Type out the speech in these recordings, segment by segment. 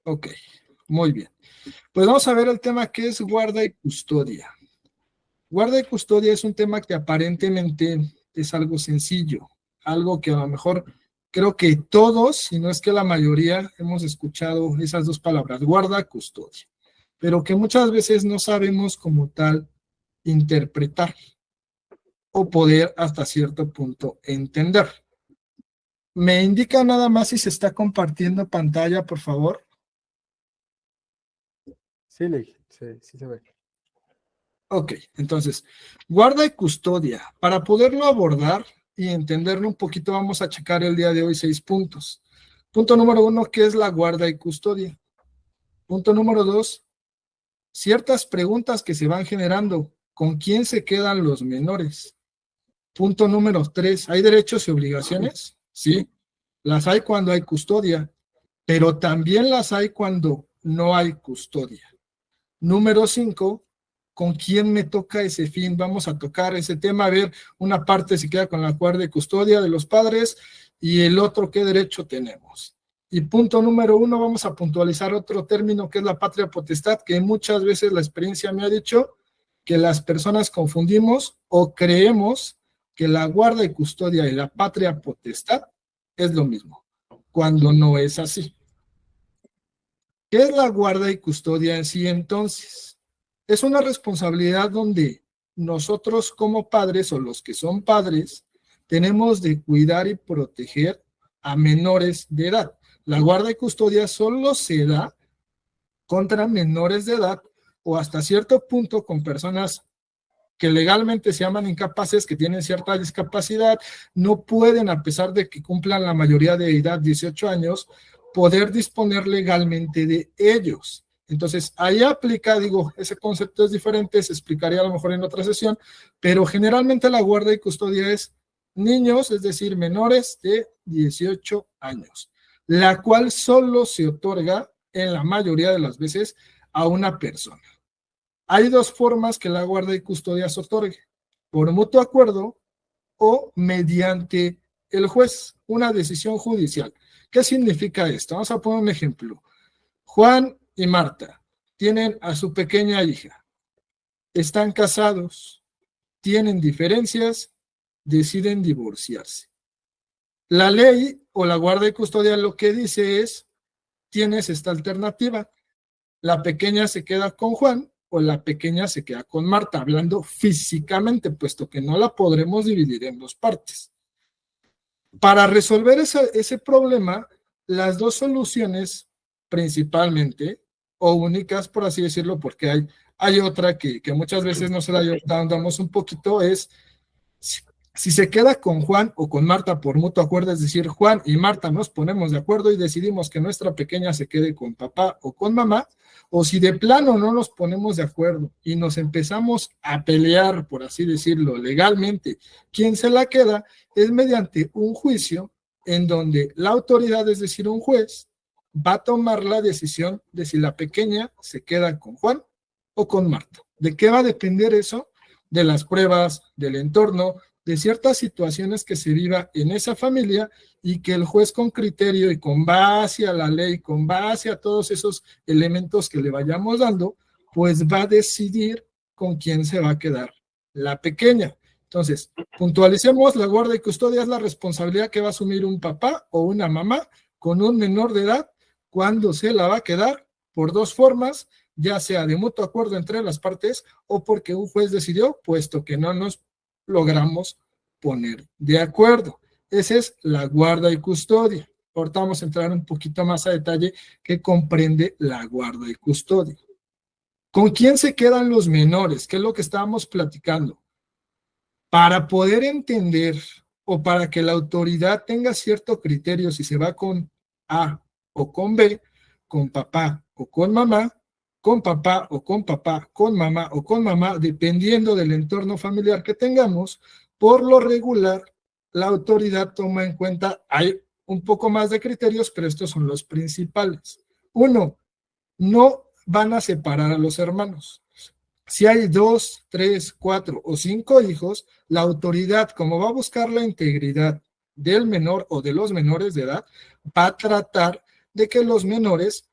Ok, muy bien. Pues vamos a ver el tema que es guarda y custodia. Guarda y custodia es un tema que aparentemente es algo sencillo, algo que a lo mejor creo que todos, si no es que la mayoría, hemos escuchado esas dos palabras, guarda, custodia, pero que muchas veces no sabemos como tal interpretar o poder hasta cierto punto entender. ¿Me indica nada más si se está compartiendo pantalla, por favor? Sí, sí se ve. Ok, entonces, guarda y custodia. Para poderlo abordar y entenderlo un poquito, vamos a checar el día de hoy 6 puntos. Punto número 1, ¿qué es la guarda y custodia? Punto número 2, ciertas preguntas que se van generando. ¿Con quién se quedan los menores? Punto número 3, ¿hay derechos y obligaciones? Sí, las hay cuando hay custodia, pero también las hay cuando no hay custodia. Número 5, ¿con quién me toca ese fin? Vamos a tocar ese tema, a ver, una parte se queda con la guarda y custodia de los padres y el otro, ¿qué derecho tenemos? Y punto número 1, vamos a puntualizar otro término que es la patria potestad, que muchas veces la experiencia me ha dicho que las personas confundimos o creemos que la guarda y custodia y la patria potestad es lo mismo, cuando no es así. ¿Qué es la guarda y custodia en sí entonces? Es una responsabilidad donde nosotros como padres o los que son padres tenemos de cuidar y proteger a menores de edad. La guarda y custodia solo se da contra menores de edad o hasta cierto punto con personas que legalmente se llaman incapaces, que tienen cierta discapacidad, no pueden, a pesar de que cumplan la mayoría de edad, 18 años, poder disponer legalmente de ellos. Entonces, ahí aplica, digo, ese concepto es diferente, se explicaría a lo mejor en otra sesión, pero generalmente la guarda y custodia es niños, es decir, menores de 18 años, la cual solo se otorga en la mayoría de las veces a una persona. Hay dos formas que la guarda y custodia se otorgue, por mutuo acuerdo o mediante el juez, una decisión judicial. ¿Qué significa esto? Vamos a poner un ejemplo. Juan y Marta tienen a su pequeña hija, están casados, tienen diferencias, deciden divorciarse. La ley o la guarda y custodia lo que dice es, tienes esta alternativa, la pequeña se queda con Juan o la pequeña se queda con Marta, hablando físicamente, puesto que no la podremos dividir en dos partes. Para resolver ese problema, las dos soluciones principalmente, o únicas, por así decirlo, porque hay otra que muchas veces no se la damos un poquito, es si se queda con Juan o con Marta por mutuo acuerdo, es decir, Juan y Marta nos ponemos de acuerdo y decidimos que nuestra pequeña se quede con papá o con mamá, o si de plano no nos ponemos de acuerdo y nos empezamos a pelear, por así decirlo, legalmente, quién se la queda, es mediante un juicio en donde la autoridad, es decir, un juez, va a tomar la decisión de si la pequeña se queda con Juan o con Marta. ¿De qué va a depender eso? De las pruebas, del entorno, de ciertas situaciones que se viva en esa familia y que el juez con criterio y con base a la ley, con base a todos esos elementos que le vayamos dando, pues va a decidir con quién se va a quedar la pequeña. Entonces, puntualicemos, la guarda y custodia es la responsabilidad que va a asumir un papá o una mamá con un menor de edad cuando se la va a quedar por dos formas, ya sea de mutuo acuerdo entre las partes o porque un juez decidió, puesto que no nos logramos poner de acuerdo. Esa es la guarda y custodia. Ahorita vamos a entrar un poquito más a detalle que comprende la guarda y custodia. ¿Con quién se quedan los menores? ¿Qué es lo que estábamos platicando? Para poder entender o para que la autoridad tenga cierto criterio si se va con A o con B, con papá o con mamá, con papá o con papá, con mamá o con mamá, dependiendo del entorno familiar que tengamos, por lo regular, la autoridad toma en cuenta, hay un poco más de criterios, pero estos son los principales. Uno, no van a separar a los hermanos. Si hay 2, 3, 4 o 5 hijos, la autoridad, como va a buscar la integridad del menor o de los menores de edad, va a tratar de que los menores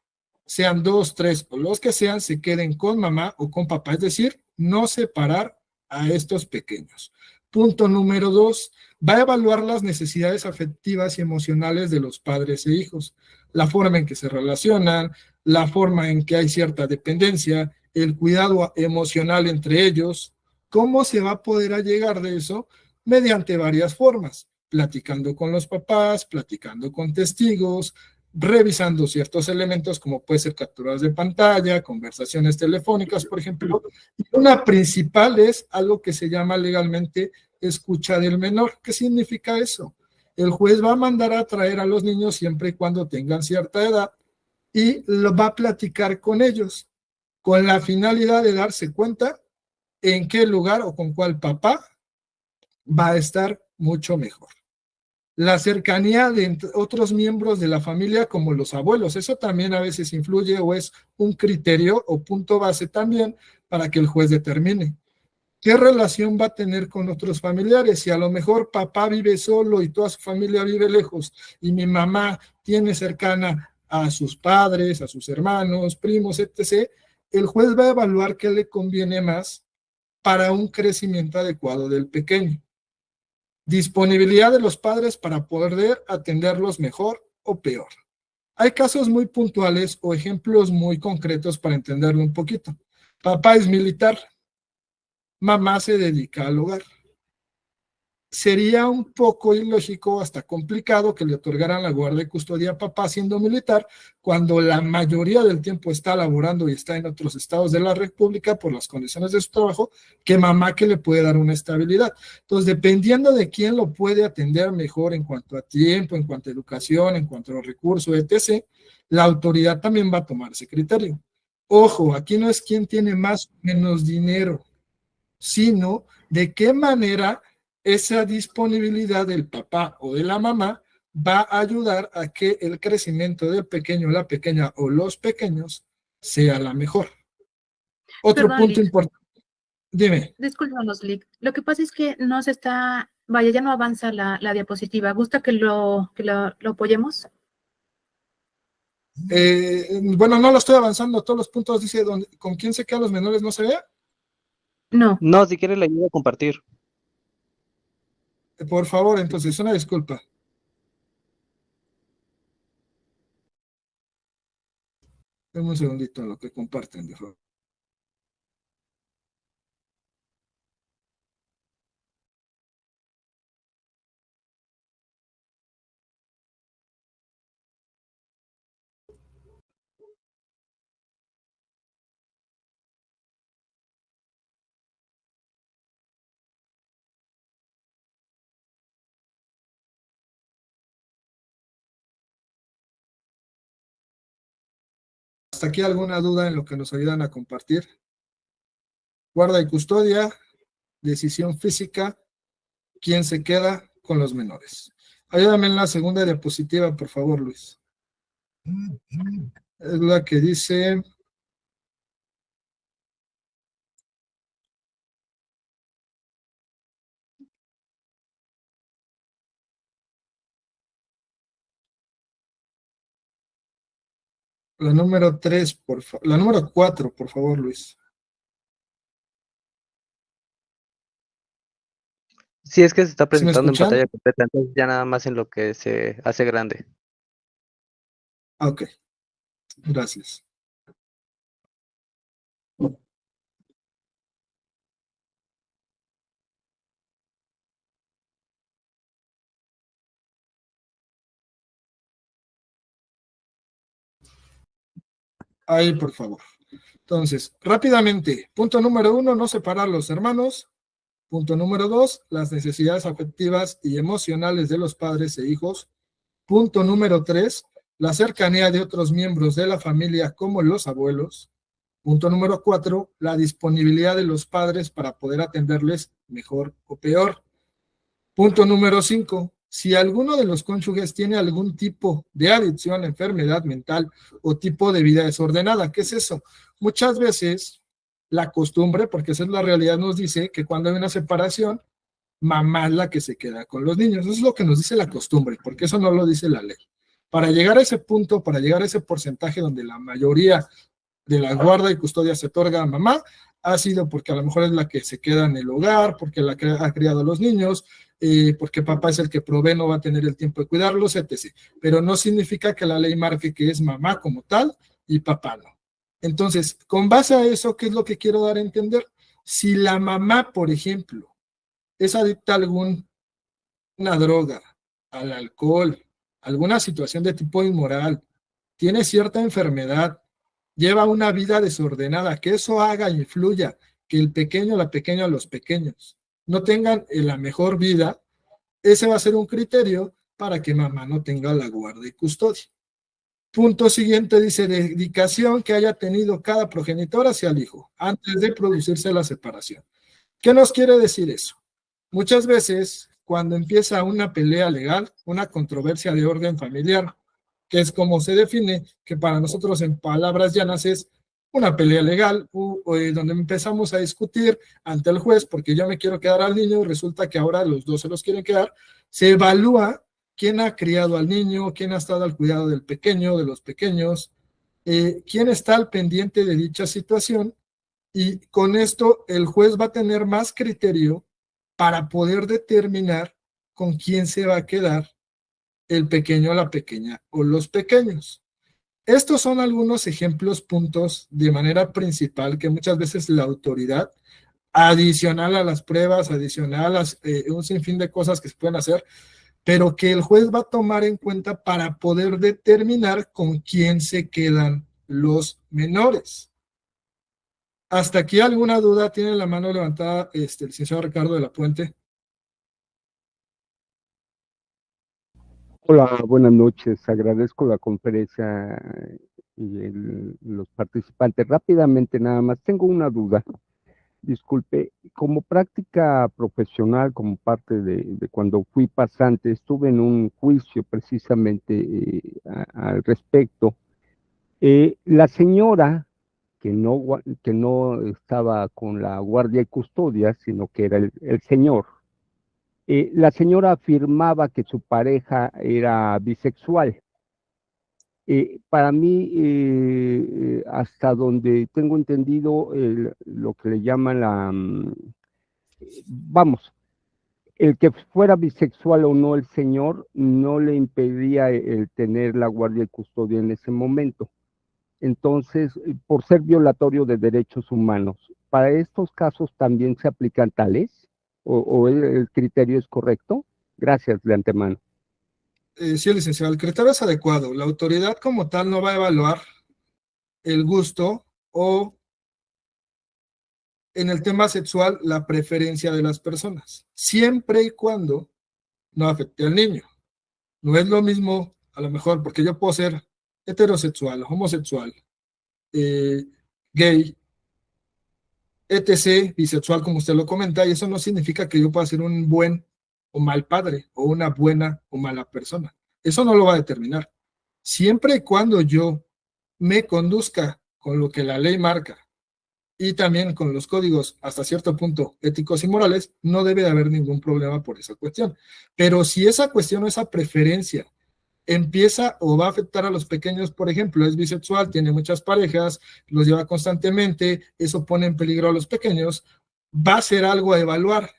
sean 2, 3 o los que sean, se queden con mamá o con papá, es decir, no separar a estos pequeños. Punto número 2, va a evaluar las necesidades afectivas y emocionales de los padres e hijos, la forma en que se relacionan, la forma en que hay cierta dependencia, el cuidado emocional entre ellos. ¿Cómo se va a poder llegar de eso? Mediante varias formas, platicando con los papás, platicando con testigos, revisando ciertos elementos como puede ser capturas de pantalla, conversaciones telefónicas, por ejemplo. Y una principal es algo que se llama legalmente escucha del menor. ¿Qué significa eso? El juez va a mandar a traer a los niños siempre y cuando tengan cierta edad y lo va a platicar con ellos con la finalidad de darse cuenta en qué lugar o con cuál papá va a estar mucho mejor. La cercanía de otros miembros de la familia como los abuelos, eso también a veces influye o es un criterio o punto base también para que el juez determine qué relación va a tener con otros familiares. Si a lo mejor papá vive solo y toda su familia vive lejos y mi mamá tiene cercana a sus padres, a sus hermanos, primos, etc., el juez va a evaluar qué le conviene más para un crecimiento adecuado del pequeño. Disponibilidad de los padres para poder atenderlos mejor o peor. Hay casos muy puntuales o ejemplos muy concretos para entenderlo un poquito. Papá es militar, mamá se dedica al hogar. Sería un poco ilógico, hasta complicado, que le otorgaran la guardia y custodia a papá siendo militar, cuando la mayoría del tiempo está laborando y está en otros estados de la República por las condiciones de su trabajo, que mamá que le puede dar una estabilidad. Entonces, dependiendo de quién lo puede atender mejor en cuanto a tiempo, en cuanto a educación, en cuanto a los recursos, etc., la autoridad también va a tomar ese criterio. Ojo, aquí no es quién tiene más o menos dinero, sino de qué manera esa disponibilidad del papá o de la mamá va a ayudar a que el crecimiento del pequeño, la pequeña o los pequeños sea la mejor. Otro Perdón, punto Lick. importante. Dime. Discúlpanos, Lick. Lo que pasa es que no se está, vaya, ya no avanza la diapositiva. ¿Gusta que lo apoyemos? Bueno, no lo estoy avanzando. Todos los puntos dice con quién se quedan los menores, ¿no se ve? No. No, si quieres le ayudo a compartir. Por favor, entonces, una disculpa. Dame un segundito en lo que comparten, por favor. ¿Hasta aquí alguna duda en lo que nos ayudan a compartir? Guarda y custodia, decisión física, ¿quién se queda con los menores? Ayúdame en la segunda diapositiva, por favor, Luis. Es la que dice... La número 3, por favor. La número 4, por favor, Luis. Sí, es que se está ¿Sí me presentando en escuchan? pantalla completa, entonces ya nada más en lo que se hace grande. Ok, gracias. Ahí, por favor. Entonces, rápidamente, punto número 1, no separar los hermanos. Punto número 2, las necesidades afectivas y emocionales de los padres e hijos. Punto número 3, la cercanía de otros miembros de la familia como los abuelos. Punto número 4, la disponibilidad de los padres para poder atenderles mejor o peor. Punto número 5, si alguno de los cónyuges tiene algún tipo de adicción, enfermedad mental o tipo de vida desordenada. ¿Qué es eso? Muchas veces la costumbre, porque esa es la realidad, nos dice que cuando hay una separación, mamá es la que se queda con los niños. Eso es lo que nos dice la costumbre, porque eso no lo dice la ley. Para llegar a ese punto, para llegar a ese porcentaje donde la mayoría de la guarda y custodia se otorga a mamá, ha sido porque a lo mejor es la que se queda en el hogar, porque la que ha criado a los niños, porque papá es el que provee, no va a tener el tiempo de cuidarlos, etc. Pero no significa que la ley marque que es mamá como tal y papá no. Entonces, con base a eso, ¿qué es lo que quiero dar a entender? Si la mamá, por ejemplo, es adicta a alguna droga, al alcohol, alguna situación de tipo inmoral, tiene cierta enfermedad, lleva una vida desordenada, que eso haga, influya, que el pequeño, la pequeña, los pequeños no tengan la mejor vida, ese va a ser un criterio para que mamá no tenga la guarda y custodia. Punto siguiente dice, dedicación que haya tenido cada progenitor hacia el hijo antes de producirse la separación. ¿Qué nos quiere decir eso? Muchas veces, cuando empieza una pelea legal, una controversia de orden familiar, que es como se define, que para nosotros en palabras llanas es una pelea legal, donde empezamos a discutir ante el juez, porque yo me quiero quedar al niño y resulta que ahora los dos se los quieren quedar, se evalúa quién ha criado al niño, quién ha estado al cuidado del pequeño, de los pequeños, quién está al pendiente de dicha situación, y con esto el juez va a tener más criterio para poder determinar con quién se va a quedar el pequeño, la pequeña o los pequeños. Estos son algunos ejemplos, puntos de manera principal que muchas veces la autoridad, adicional a las pruebas, adicional a un sinfín de cosas que se pueden hacer, pero que el juez va a tomar en cuenta para poder determinar con quién se quedan los menores. ¿Hasta aquí alguna duda? ¿Tiene la mano levantada el licenciado Ricardo de la Puente? Hola, buenas noches. Agradezco la conferencia y los participantes. Rápidamente, nada más, tengo una duda. Disculpe, como práctica profesional, como parte de cuando fui pasante, estuve en un juicio precisamente al respecto. La señora que no estaba con la guardia y custodia, sino que era el señor. La señora afirmaba que su pareja era bisexual. Para mí, hasta donde tengo entendido, lo que le llaman vamos, el que fuera bisexual o no el señor, no le impedía el tener la guardia y custodia en ese momento. Entonces, por ser violatorio de derechos humanos, ¿para estos casos también se aplican tales? ¿O el criterio es correcto? Gracias de antemano. Sí, licenciado, el criterio es adecuado. La autoridad como tal no va a evaluar el gusto o, en el tema sexual, la preferencia de las personas, siempre y cuando no afecte al niño. No es lo mismo, a lo mejor, porque yo puedo ser heterosexual, homosexual, gay, etc., bisexual, como usted lo comenta, y eso no significa que yo pueda ser un buen o mal padre, o una buena o mala persona. Eso no lo va a determinar. Siempre y cuando yo me conduzca con lo que la ley marca y también con los códigos hasta cierto punto éticos y morales, no debe de haber ningún problema por esa cuestión. Pero si esa cuestión o esa preferencia empieza o va a afectar a los pequeños, por ejemplo, es bisexual, tiene muchas parejas, los lleva constantemente, eso pone en peligro a los pequeños, va a ser algo a evaluar,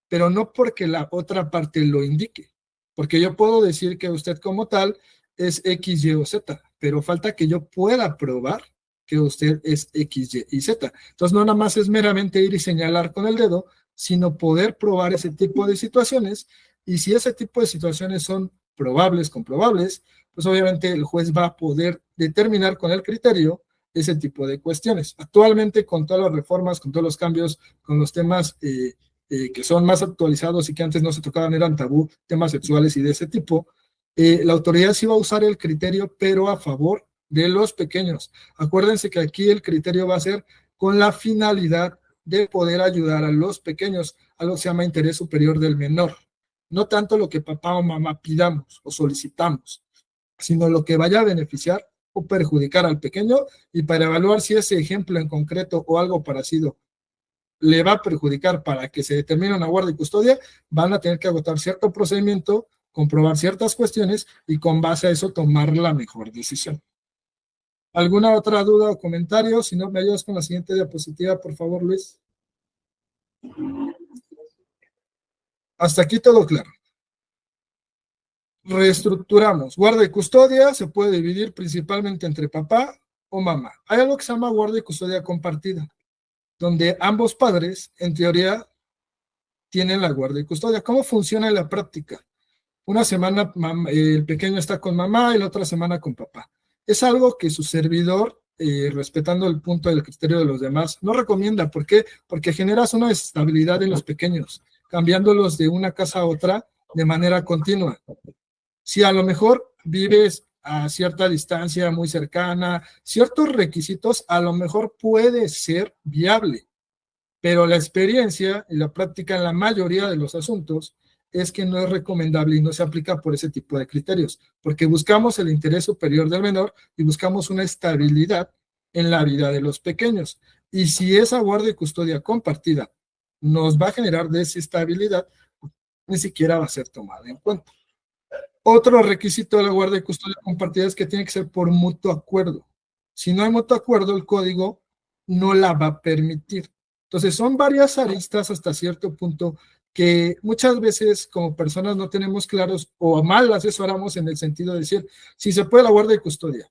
pero no porque la otra parte lo indique, porque yo puedo decir que usted como tal es X, Y o Z, pero falta que yo pueda probar que usted es X, Y y Z. Entonces no nada más es meramente ir y señalar con el dedo, sino poder probar ese tipo de situaciones, y si ese tipo de situaciones son probables, comprobables, pues obviamente el juez va a poder determinar con el criterio ese tipo de cuestiones. Actualmente, con todas las reformas, con todos los cambios, con los temas que son más actualizados y que antes no se tocaban, eran tabú, temas sexuales y de ese tipo, la autoridad sí va a usar el criterio, pero a favor de los pequeños. Acuérdense que aquí el criterio va a ser con la finalidad de poder ayudar a los pequeños, a lo que se llama interés superior del menor. No tanto lo que papá o mamá pidamos o solicitamos, sino lo que vaya a beneficiar o perjudicar al pequeño, y para evaluar si ese ejemplo en concreto o algo parecido le va a perjudicar para que se determine una guardia y custodia, van a tener que agotar cierto procedimiento comprobar ciertas cuestiones y con base a eso tomar la mejor decisión. ¿Alguna otra duda o comentario? Si no, me ayudas con la siguiente diapositiva, por favor, Luis. Hasta aquí todo claro. Reestructuramos. Guarda y custodia se puede dividir principalmente entre papá o mamá. Hay algo que se llama guarda y custodia compartida, donde ambos padres, en teoría, tienen la guarda y custodia. ¿Cómo funciona en la práctica? Una semana el pequeño está con mamá y la otra semana con papá. Es algo que su servidor, respetando el punto del criterio de los demás, no recomienda. ¿Por qué? Porque generas una desestabilidad en los pequeños, cambiándolos de una casa a otra de manera continua. Si a lo mejor vives a cierta distancia, muy cercana, ciertos requisitos, a lo mejor puede ser viable, pero la experiencia y la práctica en la mayoría de los asuntos es que no es recomendable y no se aplica por ese tipo de criterios, porque buscamos el interés superior del menor y buscamos una estabilidad en la vida de los pequeños. Y si esa guarda y custodia compartida nos va a generar desestabilidad, ni siquiera va a ser tomada en cuenta. Otro requisito de la guarda y custodia compartida es que tiene que ser por mutuo acuerdo. Si no hay mutuo acuerdo, el código no la va a permitir. Entonces, son varias aristas hasta cierto punto que muchas veces como personas no tenemos claros o mal asesoramos en el sentido de decir, si se puede la guarda y custodia,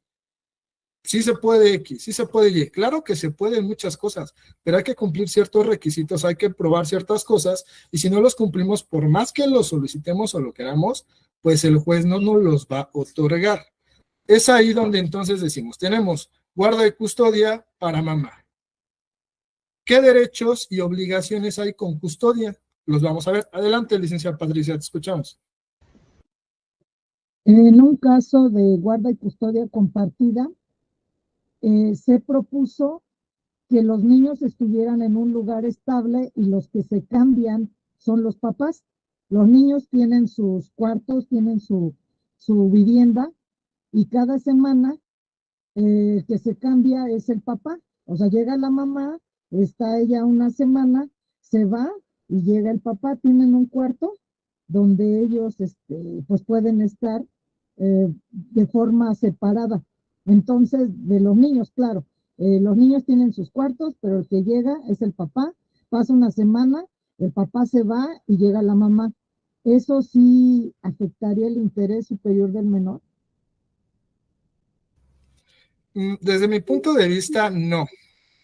sí se puede X, sí se puede Y. Claro que se pueden muchas cosas, pero hay que cumplir ciertos requisitos, hay que probar ciertas cosas, y si no los cumplimos, por más que los solicitemos o lo queramos, pues el juez no nos los va a otorgar. Es ahí donde entonces decimos, tenemos guarda y custodia para mamá. ¿Qué derechos y obligaciones hay con custodia? Los vamos a ver. Adelante, licenciada Patricia, te escuchamos. En un caso de guarda y custodia compartida, se propuso que los niños estuvieran en un lugar estable y los que se cambian son los papás. Los niños tienen sus cuartos, tienen su vivienda y cada semana el que se cambia es el papá. O sea, llega la mamá, está ella una semana, se va y llega el papá. Tienen un cuarto donde ellos pues pueden estar de forma separada. Entonces, de los niños, claro, los niños tienen sus cuartos, pero el que llega es el papá. Pasa una semana, el papá se va y llega la mamá. ¿Eso sí afectaría el interés superior del menor? Desde mi punto de vista, no,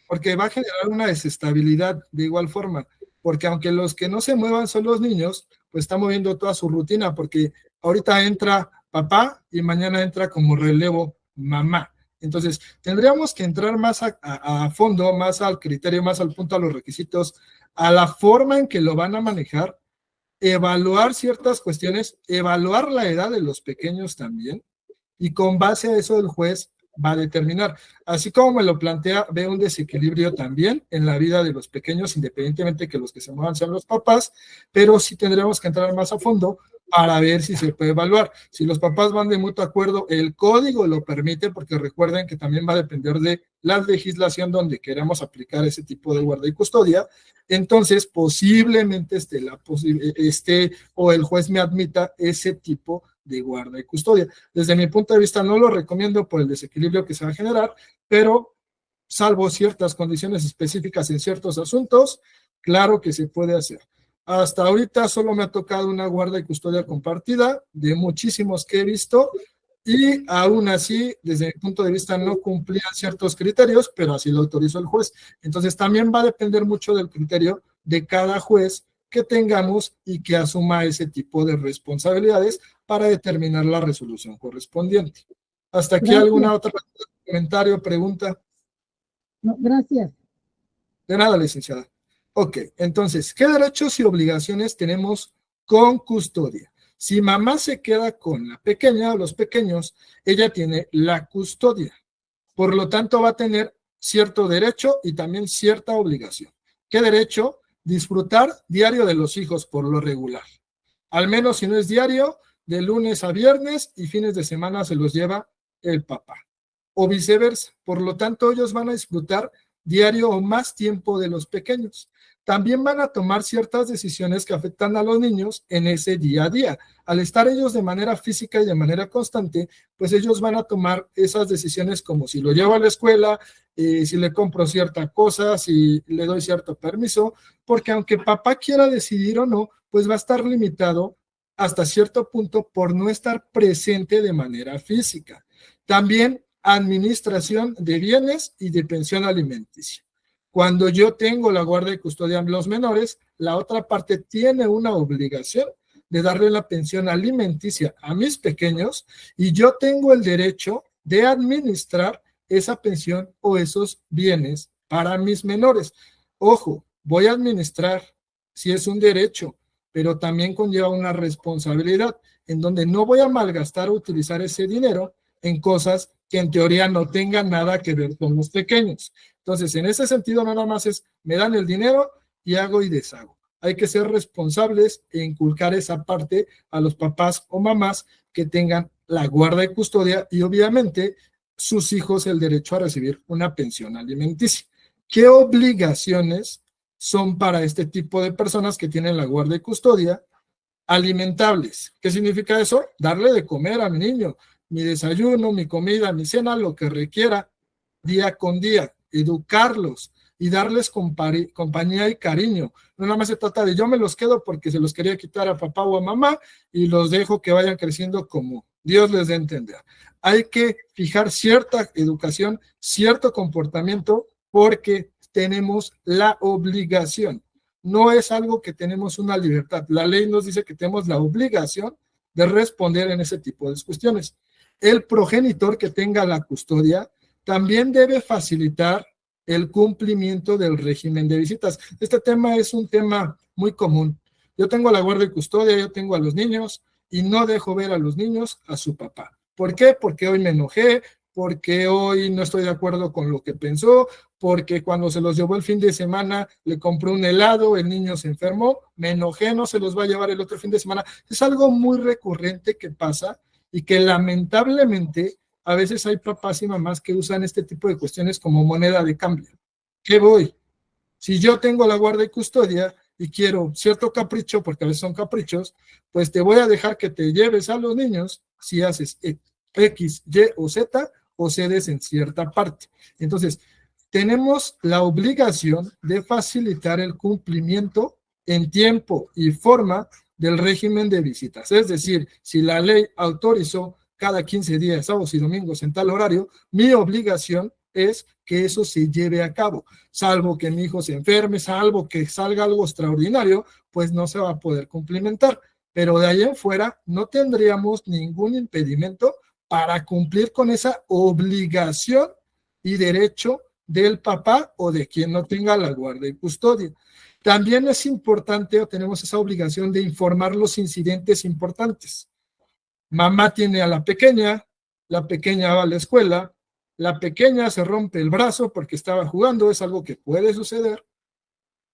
porque va a generar una desestabilidad de igual forma, porque aunque los que no se muevan son los niños, pues está moviendo toda su rutina, porque ahorita entra papá y mañana entra como relevo mamá. Entonces, tendríamos que entrar más a fondo, más al criterio, más al punto, a los requisitos, a la forma en que lo van a manejar, evaluar ciertas cuestiones, evaluar la edad de los pequeños también, y con base a eso el juez va a determinar. Así como me lo plantea, veo un desequilibrio también en la vida de los pequeños, independientemente que los que se muevan sean los papás, pero sí tendremos que entrar más a fondo para ver si se puede evaluar. Si los papás van de mutuo acuerdo, el código lo permite, porque recuerden que también va a depender de la legislación donde queremos aplicar ese tipo de guarda y custodia. Entonces, posiblemente o el juez me admita ese tipo de guarda y custodia. Desde mi punto de vista, no lo recomiendo por el desequilibrio que se va a generar, pero salvo ciertas condiciones específicas en ciertos asuntos, claro que se puede hacer. Hasta ahorita solo me ha tocado una guarda y custodia compartida de muchísimos que he visto, y aún así, desde mi punto de vista, no cumplían ciertos criterios, pero así lo autorizó el juez. Entonces, también va a depender mucho del criterio de cada juez que tengamos y que asuma ese tipo de responsabilidades para determinar la resolución correspondiente. ¿Hasta aquí Gracias. alguna otra comentario, pregunta? No, gracias. De nada, licenciada. Ok, entonces, ¿qué derechos y obligaciones tenemos con custodia? Si mamá se queda con la pequeña o los pequeños, ella tiene la custodia. Por lo tanto, va a tener cierto derecho y también cierta obligación. ¿Qué derecho? Disfrutar diario de los hijos por lo regular. Al menos si no es diario, de lunes a viernes, y fines de semana se los lleva el papá. O viceversa. Por lo tanto, ellos van a disfrutar diario o más tiempo de los pequeños. también van a tomar ciertas decisiones que afectan a los niños en ese día a día. Al estar ellos de manera física y de manera constante, pues ellos van a tomar esas decisiones como si lo llevo a la escuela, si le compro cierta cosa, si le doy cierto permiso, porque aunque papá quiera decidir o no, pues va a estar limitado hasta cierto punto por no estar presente de manera física. También administración de bienes y de pensión alimenticia. Cuando yo tengo la guardia y custodia de los menores, la otra parte tiene una obligación de darle la pensión alimenticia a mis pequeños y yo tengo el derecho de administrar esa pensión o esos bienes para mis menores. Ojo, voy a administrar si es un derecho, pero también conlleva una responsabilidad en donde no voy a malgastar o utilizar ese dinero en cosas que en teoría no tengan nada que ver con los pequeños. Entonces, en ese sentido, no nada más es, me dan el dinero y hago y deshago. Hay que ser responsables e inculcar esa parte a los papás o mamás que tengan la guarda y custodia y obviamente sus hijos el derecho a recibir una pensión alimenticia. ¿Qué obligaciones son para este tipo de personas que tienen la guarda y custodia? Alimentables. ¿Qué significa eso? Darle de comer a mi niño, mi desayuno, mi comida, mi cena, lo que requiera día con día, educarlos y darles compañía y cariño. No nada más se trata de yo me los quedo porque se los quería quitar a papá o a mamá y los dejo que vayan creciendo como Dios les dé a entender. Hay que fijar cierta educación, cierto comportamiento porque tenemos la obligación. No es algo que tenemos una libertad. La ley nos dice que tenemos la obligación de responder en ese tipo de cuestiones. El progenitor que tenga la custodia también debe facilitar el cumplimiento del régimen de visitas. Este tema es un tema muy común. Yo tengo la guardia y custodia, yo tengo a los niños y no dejo ver a los niños a su papá. ¿Por qué? Porque hoy me enojé, porque hoy no estoy de acuerdo con lo que pensó, porque cuando se los llevó el fin de semana le compré un helado, el niño se enfermó, me enojé, no se los va a llevar el otro fin de semana. Es algo muy recurrente que pasa y que lamentablemente a veces hay papás y mamás que usan este tipo de cuestiones como moneda de cambio. ¿Qué voy? Si yo tengo la guardia y custodia y quiero cierto capricho, porque a veces son caprichos, pues te voy a dejar que te lleves a los niños si haces X, Y o Z o cedes en cierta parte. Entonces, tenemos la obligación de facilitar el cumplimiento en tiempo y forma del régimen de visitas. Es decir, si la ley autorizó cada 15 días, sábados y domingos en tal horario, mi obligación es que eso se lleve a cabo, salvo que mi hijo se enferme, salvo que salga algo extraordinario, pues no se va a poder cumplimentar, pero de ahí en fuera no tendríamos ningún impedimento para cumplir con esa obligación y derecho del papá o de quien no tenga la guardia y custodia. También es importante o tenemos esa obligación de informar los incidentes importantes. Mamá tiene a la pequeña va a la escuela, la pequeña se rompe el brazo porque estaba jugando, es algo que puede suceder.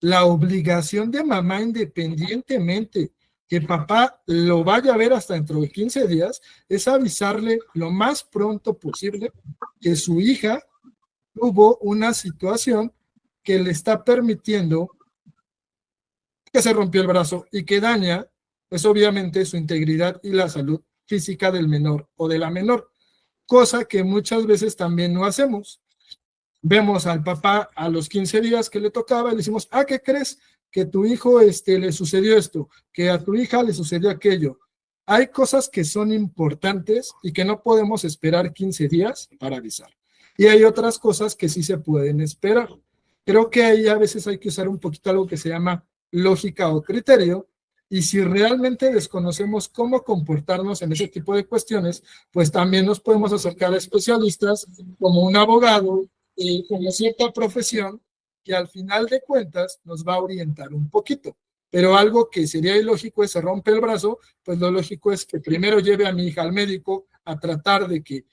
La obligación de mamá, independientemente que papá lo vaya a ver hasta dentro de 15 días, es avisarle lo más pronto posible que su hija tuvo una situación que le está permitiendo que se rompió el brazo y que daña, pues obviamente, su integridad y la salud física del menor o de la menor, cosa que muchas veces también no hacemos. Vemos al papá a los 15 días que le tocaba y le decimos, ¿qué crees? Que tu hijo le sucedió esto, que a tu hija le sucedió aquello. Hay cosas que son importantes y que no podemos esperar 15 días para avisar. Y hay otras cosas que sí se pueden esperar. Creo que ahí a veces hay que usar un poquito algo que se llama lógica o criterio, y si realmente desconocemos cómo comportarnos en ese tipo de cuestiones, pues también nos podemos acercar a especialistas como un abogado y como cierta profesión que al final de cuentas nos va a orientar un poquito. Pero algo que sería ilógico es se rompe el brazo, pues lo lógico es que primero lleve a mi hija al médico a tratar de que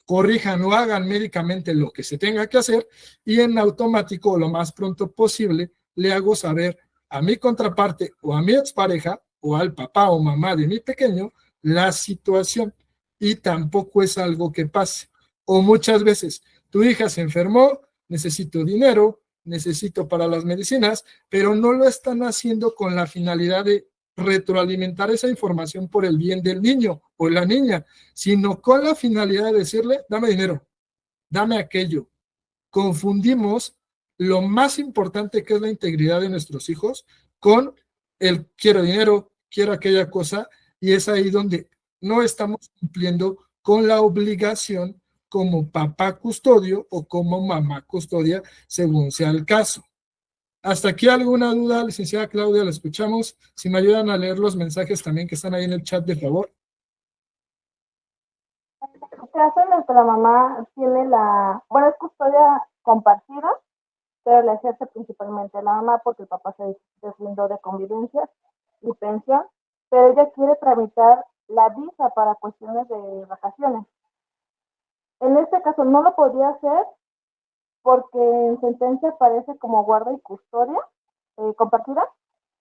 corrijan o hagan médicamente lo que se tenga que hacer y en automático lo más pronto posible le hago saber a mi contraparte o a mi expareja o al papá o mamá de mi pequeño la situación y tampoco es algo que pase. O muchas veces, tu hija se enfermó, necesito dinero, necesito para las medicinas, pero no lo están haciendo con la finalidad de retroalimentar esa información por el bien del niño o la niña, sino con la finalidad de decirle, dame dinero, dame aquello. Confundimos lo más importante que es la integridad de nuestros hijos con el quiero dinero, quiero aquella cosa, y es ahí donde no estamos cumpliendo con la obligación como papá custodio o como mamá custodia, según sea el caso. ¿Hasta aquí alguna duda, licenciada Claudia? La escuchamos. Si me ayudan a leer los mensajes también que están ahí en el chat, de favor. Se hace en el que la mamá tiene es custodia compartida, pero la ejerce principalmente la mamá porque el papá se deslindó de convivencias y pensión, pero ella quiere tramitar la visa para cuestiones de vacaciones. En este caso no lo podría hacer porque en sentencia aparece como guarda y custodia compartida.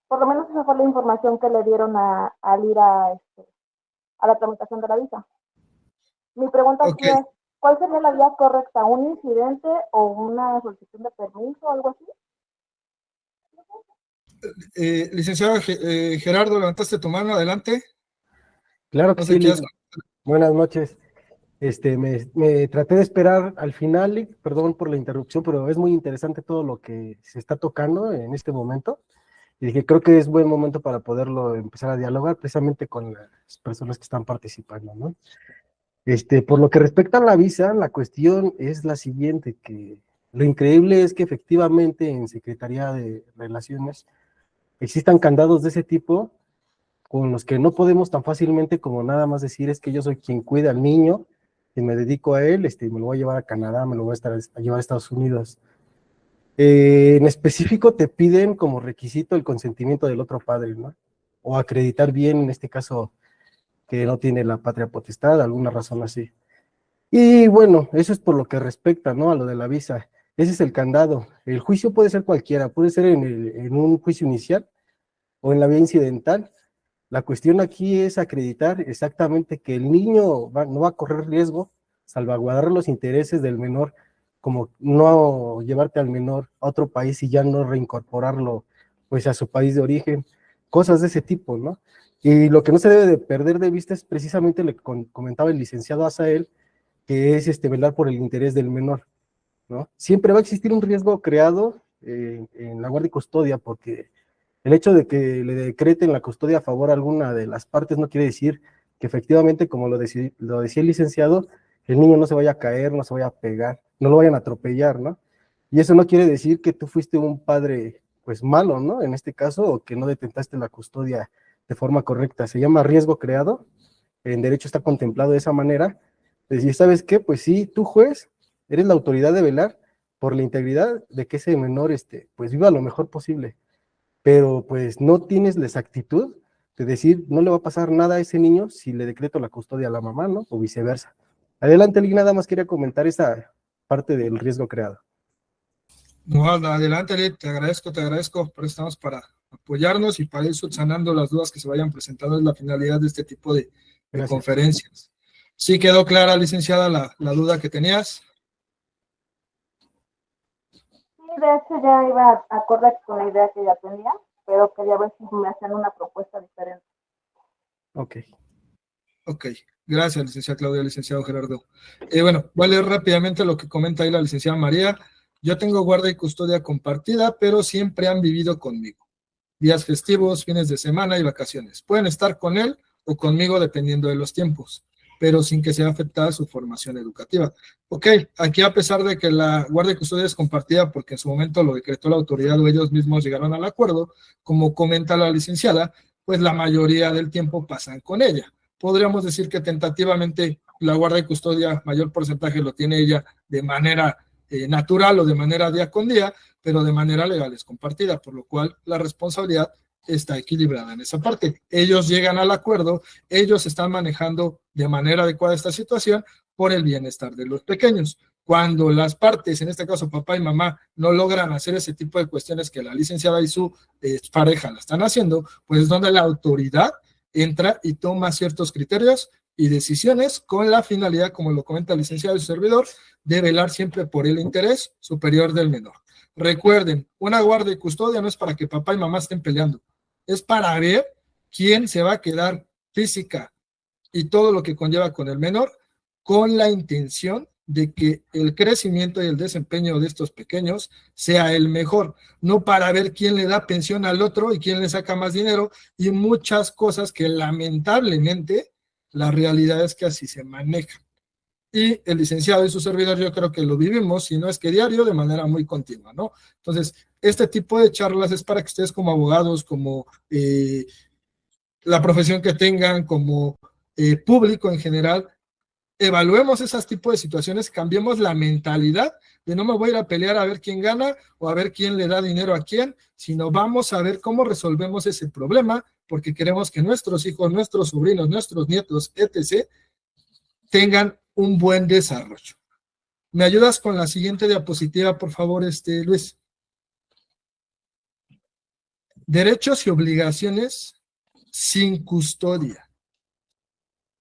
Por lo menos esa fue la información que le dieron al ir a la tramitación de la visa. Mi pregunta aquí es, ¿cuál sería la vía correcta? ¿Un incidente o una solicitud de permiso o algo así? Licenciado Gerardo, levantaste tu mano, adelante. Claro que No sé sí, qué Liz. Buenas noches. Me traté de esperar al final, Liz, perdón por la interrupción, pero es muy interesante todo lo que se está tocando en este momento. Y dije, creo que es buen momento para poderlo empezar a dialogar precisamente con las personas que están participando, ¿no? Por lo que respecta a la visa, la cuestión es la siguiente, que lo increíble es que efectivamente en Secretaría de Relaciones existan candados de ese tipo con los que no podemos tan fácilmente como nada más decir es que yo soy quien cuida al niño y me dedico a él, me lo voy a llevar a Canadá, me lo voy a llevar a Estados Unidos. En específico te piden como requisito el consentimiento del otro padre, ¿no? O acreditar bien, en este caso, que no tiene la patria potestad, alguna razón así. Y bueno, eso es por lo que respecta, ¿no? A lo de la visa. Ese es el candado. El juicio puede ser cualquiera, puede ser en un juicio inicial o en la vía incidental. La cuestión aquí es acreditar exactamente que el niño no va a correr riesgo, salvaguardar los intereses del menor, como no llevarte al menor a otro país y ya no reincorporarlo pues a su país de origen, cosas de ese tipo, ¿no? Y lo que no se debe de perder de vista es precisamente lo que comentaba el licenciado Asael, que es velar por el interés del menor, ¿no? Siempre va a existir un riesgo creado en la guardia y custodia, porque el hecho de que le decreten la custodia a favor a alguna de las partes no quiere decir que efectivamente, como lo decía el licenciado, el niño no se vaya a caer, no se vaya a pegar, no lo vayan a atropellar, ¿no? Y eso no quiere decir que tú fuiste un padre, pues malo, ¿no? En este caso, o que no detentaste la custodia de forma correcta. Se llama riesgo creado, en derecho está contemplado de esa manera. Es decir, ¿sabes qué? Pues sí, tú juez, eres la autoridad de velar por la integridad de que ese menor, pues viva lo mejor posible, pero pues no tienes la exactitud de decir, no le va a pasar nada a ese niño si le decreto la custodia a la mamá, ¿no? O viceversa. Adelante, Lee, nada más quería comentar esa parte del riesgo creado. No, adelante, Lee, te agradezco, pero estamos para apoyarnos y para ir subsanando las dudas que se vayan presentando. Es la finalidad de este tipo de conferencias. ¿Sí quedó clara, licenciada, la duda que tenías? Sí, de hecho ya iba acorde con la idea que ya tenía, pero quería ver si me hacían una propuesta diferente. Ok, gracias, licenciada Claudia, licenciado Gerardo. Bueno, voy a leer rápidamente lo que comenta ahí la licenciada María. Yo tengo guarda y custodia compartida, pero siempre han vivido conmigo. Días festivos, fines de semana y vacaciones. Pueden estar con él o conmigo dependiendo de los tiempos, pero sin que sea afectada su formación educativa. Ok, aquí a pesar de que la guarda y custodia es compartida porque en su momento lo decretó la autoridad o ellos mismos llegaron al acuerdo, como comenta la licenciada, pues la mayoría del tiempo pasan con ella. Podríamos decir que tentativamente la guarda y custodia, mayor porcentaje lo tiene ella de manera natural o de manera día con día, pero de manera legal es compartida, por lo cual la responsabilidad está equilibrada en esa parte. Ellos llegan al acuerdo, ellos están manejando de manera adecuada esta situación por el bienestar de los pequeños. Cuando las partes, en este caso papá y mamá, no logran hacer ese tipo de cuestiones que la licenciada y su pareja la están haciendo, pues es donde la autoridad entra y toma ciertos criterios y decisiones con la finalidad, como lo comenta el licenciado y su servidor, de velar siempre por el interés superior del menor. Recuerden, una guardia y custodia no es para que papá y mamá estén peleando, es para ver quién se va a quedar física y todo lo que conlleva con el menor, con la intención de que el crecimiento y el desempeño de estos pequeños sea el mejor, no para ver quién le da pensión al otro y quién le saca más dinero y muchas cosas que lamentablemente la realidad es que así se maneja. Y el licenciado y su servidor yo creo que lo vivimos, si no es que diario, de manera muy continua, ¿no? Entonces, este tipo de charlas es para que ustedes como abogados, como la profesión que tengan, como público en general, evaluemos esos tipos de situaciones, cambiemos la mentalidad de no me voy a ir a pelear a ver quién gana o a ver quién le da dinero a quién, sino vamos a ver cómo resolvemos ese problema, porque queremos que nuestros hijos, nuestros sobrinos, nuestros nietos, etc., tengan un buen desarrollo. ¿Me ayudas con la siguiente diapositiva, por favor, Luis? Derechos y obligaciones sin custodia.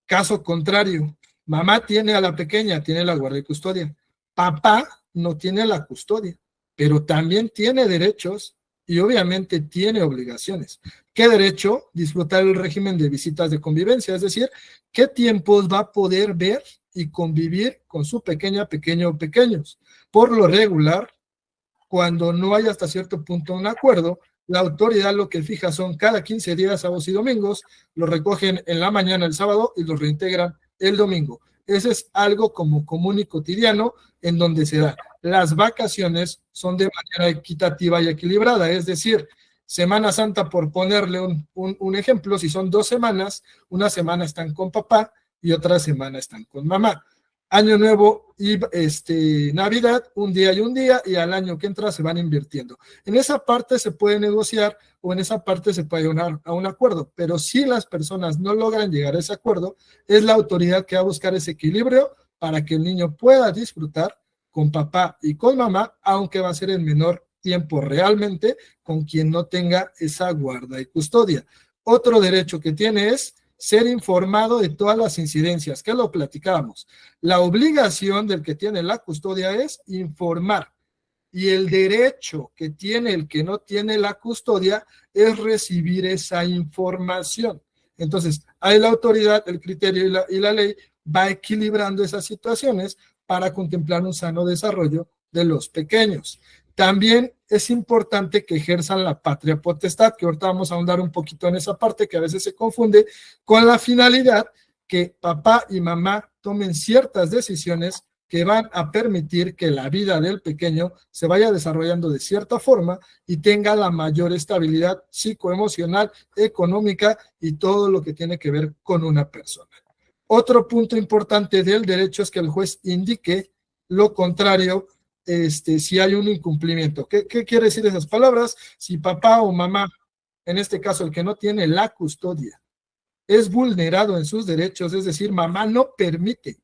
Caso contrario, mamá tiene a la pequeña, tiene la guardia y custodia. Papá no tiene la custodia, pero también tiene derechos y obviamente tiene obligaciones. ¿Qué derecho? Disfrutar el régimen de visitas de convivencia, es decir, qué tiempos va a poder ver y convivir con su pequeña, pequeño o pequeños. Por lo regular, cuando no hay hasta cierto punto un acuerdo, la autoridad lo que fija son cada 15 días, sábados y domingos, los recogen en la mañana el sábado y los reintegran el domingo. Ese es algo como común y cotidiano en donde se da. Las vacaciones son de manera equitativa y equilibrada, es decir, Semana Santa, por ponerle un ejemplo, si son 2 semanas, una semana están con papá y otra semana están con mamá. Año Nuevo y Navidad, un día y al año que entra se van invirtiendo. En esa parte se puede negociar o en esa parte se puede llegar a un acuerdo, pero si las personas no logran llegar a ese acuerdo, es la autoridad que va a buscar ese equilibrio para que el niño pueda disfrutar con papá y con mamá, aunque va a ser en menor tiempo realmente con quien no tenga esa guarda y custodia. Otro derecho que tiene es ser informado de todas las incidencias, que lo platicábamos. La obligación del que tiene la custodia es informar, y el derecho que tiene el que no tiene la custodia es recibir esa información. Entonces, hay la autoridad, el criterio y la ley va equilibrando esas situaciones para contemplar un sano desarrollo de los pequeños. También es importante que ejerzan la patria potestad, que ahorita vamos a ahondar un poquito en esa parte que a veces se confunde, con la finalidad que papá y mamá tomen ciertas decisiones que van a permitir que la vida del pequeño se vaya desarrollando de cierta forma y tenga la mayor estabilidad psicoemocional, económica y todo lo que tiene que ver con una persona. Otro punto importante del derecho es que el juez indique lo contrario si hay un incumplimiento. ¿Qué quiere decir esas palabras? Si papá o mamá, en este caso el que no tiene la custodia, es vulnerado en sus derechos, es decir, mamá no permite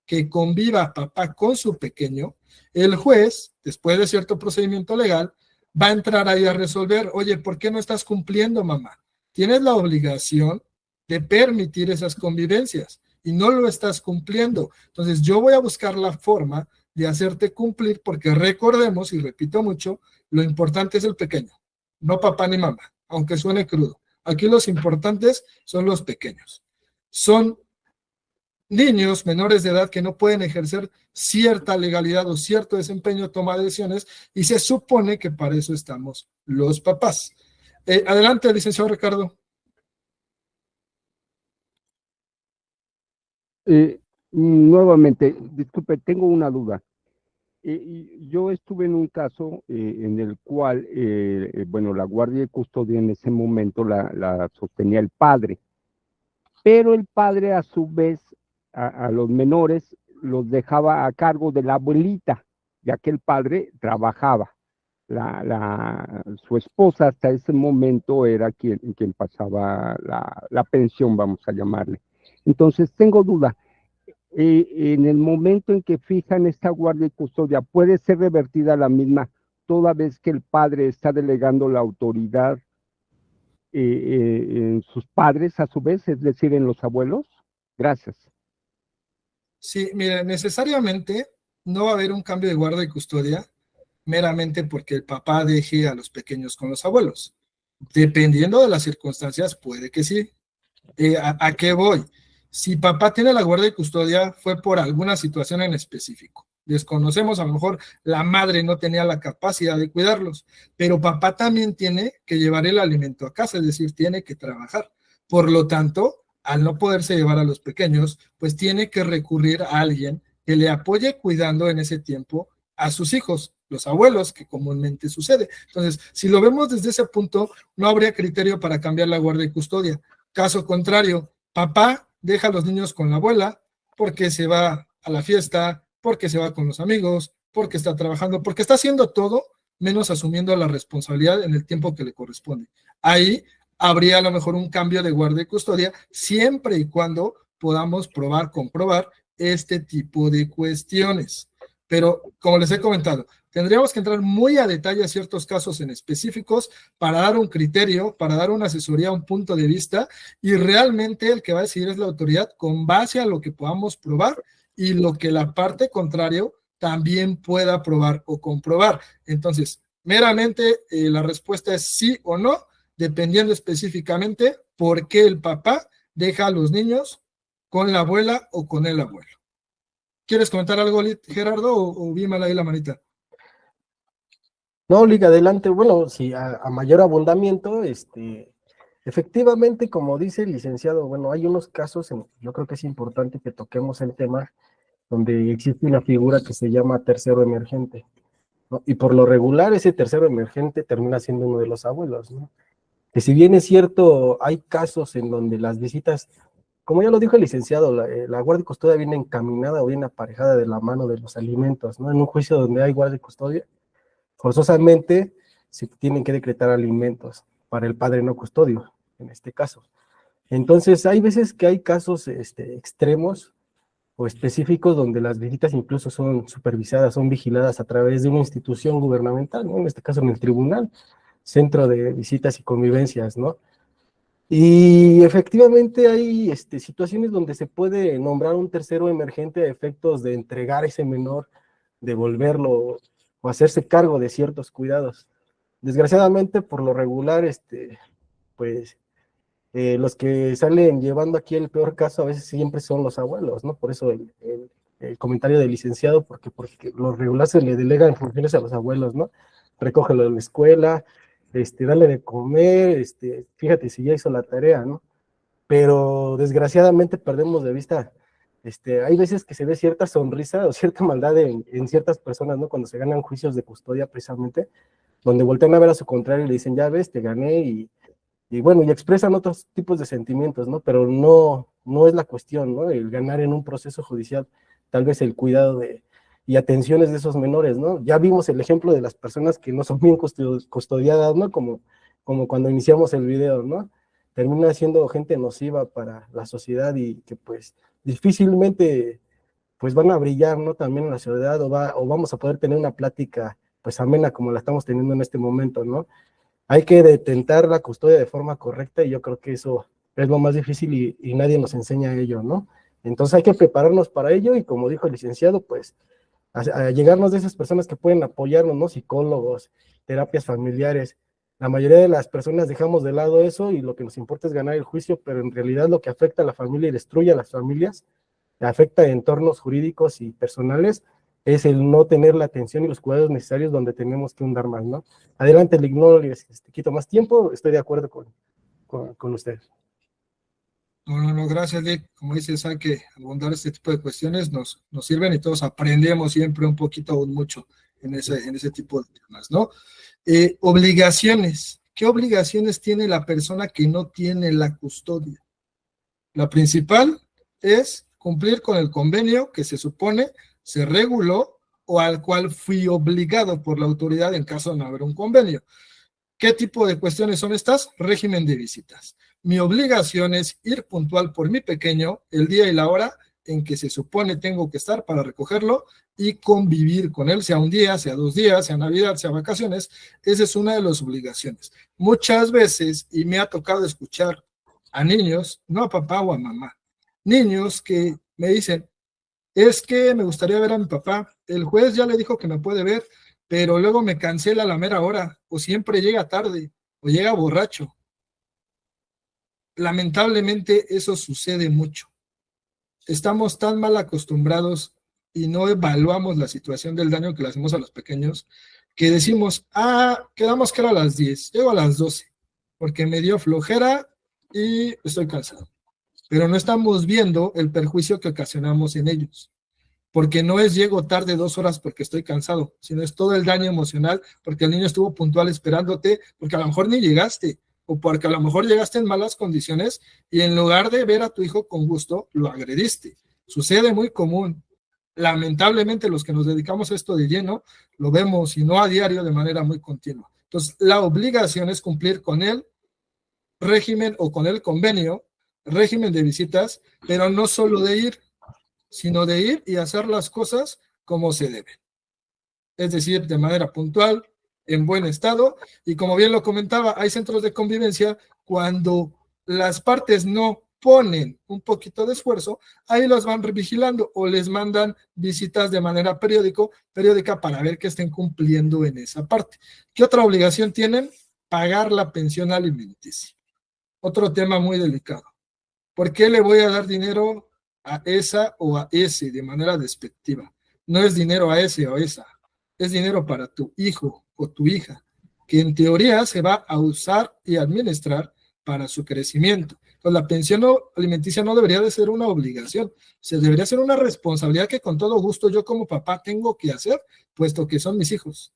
que conviva papá con su pequeño, el juez, después de cierto procedimiento legal, va a entrar ahí a resolver, oye, ¿por qué no estás cumpliendo, mamá? Tienes la obligación de permitir esas convivencias y no lo estás cumpliendo. Entonces yo voy a buscar la forma de hacerte cumplir, porque recordemos, y repito mucho, lo importante es el pequeño, no papá ni mamá, aunque suene crudo. Aquí los importantes son los pequeños. Son niños menores de edad que no pueden ejercer cierta legalidad o cierto desempeño, toma de decisiones, y se supone que para eso estamos los papás. Adelante, licenciado Ricardo. Nuevamente, disculpe, tengo una duda. Yo estuve en un caso en el cual, bueno, la guardia y custodia en ese momento la sostenía el padre, pero el padre a su vez a los menores los dejaba a cargo de la abuelita, ya que el padre trabajaba. Su esposa hasta ese momento era quien pasaba la pensión, vamos a llamarle. Entonces tengo duda. En el momento en que fijan esta guardia y custodia, ¿puede ser revertida la misma toda vez que el padre está delegando la autoridad en sus padres a su vez, es decir, en los abuelos? Gracias. Sí, mire, necesariamente no va a haber un cambio de guarda y custodia meramente porque el papá deje a los pequeños con los abuelos. Dependiendo de las circunstancias, puede que sí. ¿A qué voy? Si papá tiene la guardia y custodia, fue por alguna situación en específico. Desconocemos, a lo mejor la madre no tenía la capacidad de cuidarlos, pero papá también tiene que llevar el alimento a casa, es decir, tiene que trabajar. Por lo tanto, al no poderse llevar a los pequeños, pues tiene que recurrir a alguien que le apoye cuidando en ese tiempo a sus hijos, los abuelos, que comúnmente sucede. Entonces, si lo vemos desde ese punto, no habría criterio para cambiar la guardia y custodia. Caso contrario, papá deja a los niños con la abuela porque se va a la fiesta, porque se va con los amigos, porque está trabajando, porque está haciendo todo menos asumiendo la responsabilidad en el tiempo que le corresponde. Ahí habría a lo mejor un cambio de guardia y custodia siempre y cuando podamos comprobar este tipo de cuestiones. Pero, como les he comentado, tendríamos que entrar muy a detalle a ciertos casos en específicos para dar un criterio, para dar una asesoría, un punto de vista, y realmente el que va a decidir es la autoridad con base a lo que podamos probar y lo que la parte contraria también pueda probar o comprobar. Entonces, meramente la respuesta es sí o no, dependiendo específicamente por qué el papá deja a los niños con la abuela o con el abuelo. ¿Quieres comentar algo, Gerardo, o vi mal ahí la manita? No, Liga, adelante. Bueno, si a mayor abundamiento, efectivamente, como dice el licenciado, bueno, hay unos casos, yo creo que es importante que toquemos el tema, donde existe una figura que se llama tercero emergente, ¿no? Y por lo regular, ese tercero emergente termina siendo uno de los abuelos, ¿no? Que si bien es cierto, hay casos en donde las visitas, como ya lo dijo el licenciado, la guardia y custodia viene encaminada o viene aparejada de la mano de los alimentos, ¿no? En un juicio donde hay guardia y custodia, forzosamente se tienen que decretar alimentos para el padre no custodio, en este caso. Entonces, hay veces que hay casos extremos o específicos donde las visitas incluso son supervisadas, son vigiladas a través de una institución gubernamental, ¿no? En este caso en el tribunal, Centro de Visitas y Convivencias, ¿no? Y efectivamente hay situaciones donde se puede nombrar un tercero emergente a efectos de entregar a ese menor, devolverlo o hacerse cargo de ciertos cuidados. Desgraciadamente, por lo regular, pues los que salen llevando aquí el peor caso a veces siempre son los abuelos, ¿no? Por eso el comentario del licenciado, porque lo regular se le delegan funciones a los abuelos, ¿no? Recógelo de la escuela, dale de comer, fíjate si ya hizo la tarea, ¿no? Pero desgraciadamente perdemos de vista, hay veces que se ve cierta sonrisa o cierta maldad en ciertas personas, ¿no? Cuando se ganan juicios de custodia precisamente, donde voltean a ver a su contrario y le dicen, ya ves, te gané, y bueno, y expresan otros tipos de sentimientos, ¿no? Pero no es la cuestión, ¿no? El ganar en un proceso judicial, tal vez el cuidado y atenciones de esos menores, ¿no? Ya vimos el ejemplo de las personas que no son bien custodiadas, ¿no? Como cuando iniciamos el video, ¿no? Termina siendo gente nociva para la sociedad y que pues difícilmente pues van a brillar, ¿no? También en la sociedad o vamos a poder tener una plática pues amena como la estamos teniendo en este momento, ¿no? Hay que detentar la custodia de forma correcta y yo creo que eso es lo más difícil y nadie nos enseña ello, ¿no? Entonces hay que prepararnos para ello y como dijo el licenciado, pues a llegarnos de esas personas que pueden apoyarnos, ¿no? Psicólogos, terapias familiares. La mayoría de las personas dejamos de lado eso y lo que nos importa es ganar el juicio, pero en realidad lo que afecta a la familia y destruye a las familias, afecta a entornos jurídicos y personales, es el no tener la atención y los cuidados necesarios donde tenemos que hundar más, ¿no? Adelante, le ignoro, les quito más tiempo, estoy de acuerdo con ustedes. No, gracias, Dick. Como dices, hay que abundar este tipo de cuestiones, nos sirven y todos aprendemos siempre un poquito o mucho en ese tipo de temas, ¿no? Obligaciones. ¿Qué obligaciones tiene la persona que no tiene la custodia? La principal es cumplir con el convenio que se supone se reguló o al cual fui obligado por la autoridad en caso de no haber un convenio. ¿Qué tipo de cuestiones son estas? Régimen de visitas. Mi obligación es ir puntual por mi pequeño el día y la hora en que se supone tengo que estar para recogerlo y convivir con él, sea un día, sea 2 días, sea Navidad, sea vacaciones. Esa es una de las obligaciones. Muchas veces, y me ha tocado escuchar a niños, no a papá o a mamá, niños que me dicen, es que me gustaría ver a mi papá, el juez ya le dijo que me puede ver, pero luego me cancela a la mera hora, o siempre llega tarde, o llega borracho. Lamentablemente eso sucede mucho. Estamos tan mal acostumbrados y no evaluamos la situación del daño que le hacemos a los pequeños, que decimos, quedamos que era a las 10, llego a las 12, porque me dio flojera y estoy cansado. Pero no estamos viendo el perjuicio que ocasionamos en ellos, porque no es llego tarde 2 horas porque estoy cansado, sino es todo el daño emocional, porque el niño estuvo puntual esperándote, porque a lo mejor ni llegaste, o porque a lo mejor llegaste en malas condiciones y en lugar de ver a tu hijo con gusto, lo agrediste. Sucede muy común. Lamentablemente los que nos dedicamos a esto de lleno, lo vemos y no a diario de manera muy continua. Entonces, la obligación es cumplir con el régimen o con el convenio, régimen de visitas, pero no solo de ir, sino de ir y hacer las cosas como se deben. Es decir, de manera puntual, en buen estado, y como bien lo comentaba, hay centros de convivencia cuando las partes no ponen un poquito de esfuerzo, ahí los van vigilando o les mandan visitas de manera periódica para ver que estén cumpliendo en esa parte. ¿Qué otra obligación tienen? Pagar la pensión alimenticia. Otro tema muy delicado. ¿Por qué le voy a dar dinero a esa o a ese de manera despectiva? No es dinero a ese o a esa, es dinero para tu hijo o tu hija, que en teoría se va a usar y administrar para su crecimiento. Pues la pensión alimenticia no debería de ser una obligación, se debería ser una responsabilidad que con todo gusto yo como papá tengo que hacer, puesto que son mis hijos.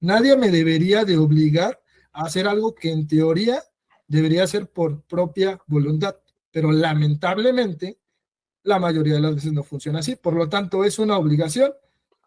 Nadie me debería de obligar a hacer algo que en teoría debería ser por propia voluntad, pero lamentablemente la mayoría de las veces no funciona así. Por lo tanto, es una obligación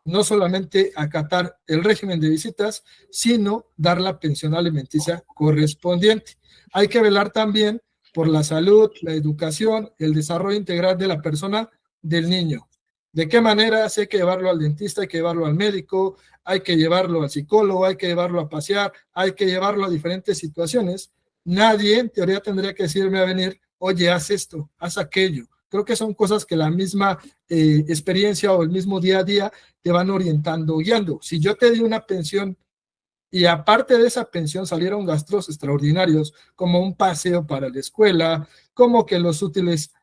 no solamente acatar el régimen de visitas, sino dar la pensión alimenticia correspondiente. Hay que velar también por la salud, la educación, el desarrollo integral de la persona, del niño. ¿De qué manera? Hay que llevarlo al dentista, hay que llevarlo al médico, hay que llevarlo al psicólogo, hay que llevarlo a pasear, hay que llevarlo a diferentes situaciones. Nadie en teoría tendría que decirme a venir, oye, haz esto, haz aquello. Creo que son cosas que la misma experiencia o el mismo día a día te van orientando, guiando. Si yo te di una pensión y aparte de esa pensión salieron gastos extraordinarios, como un paseo para la escuela, como que los útiles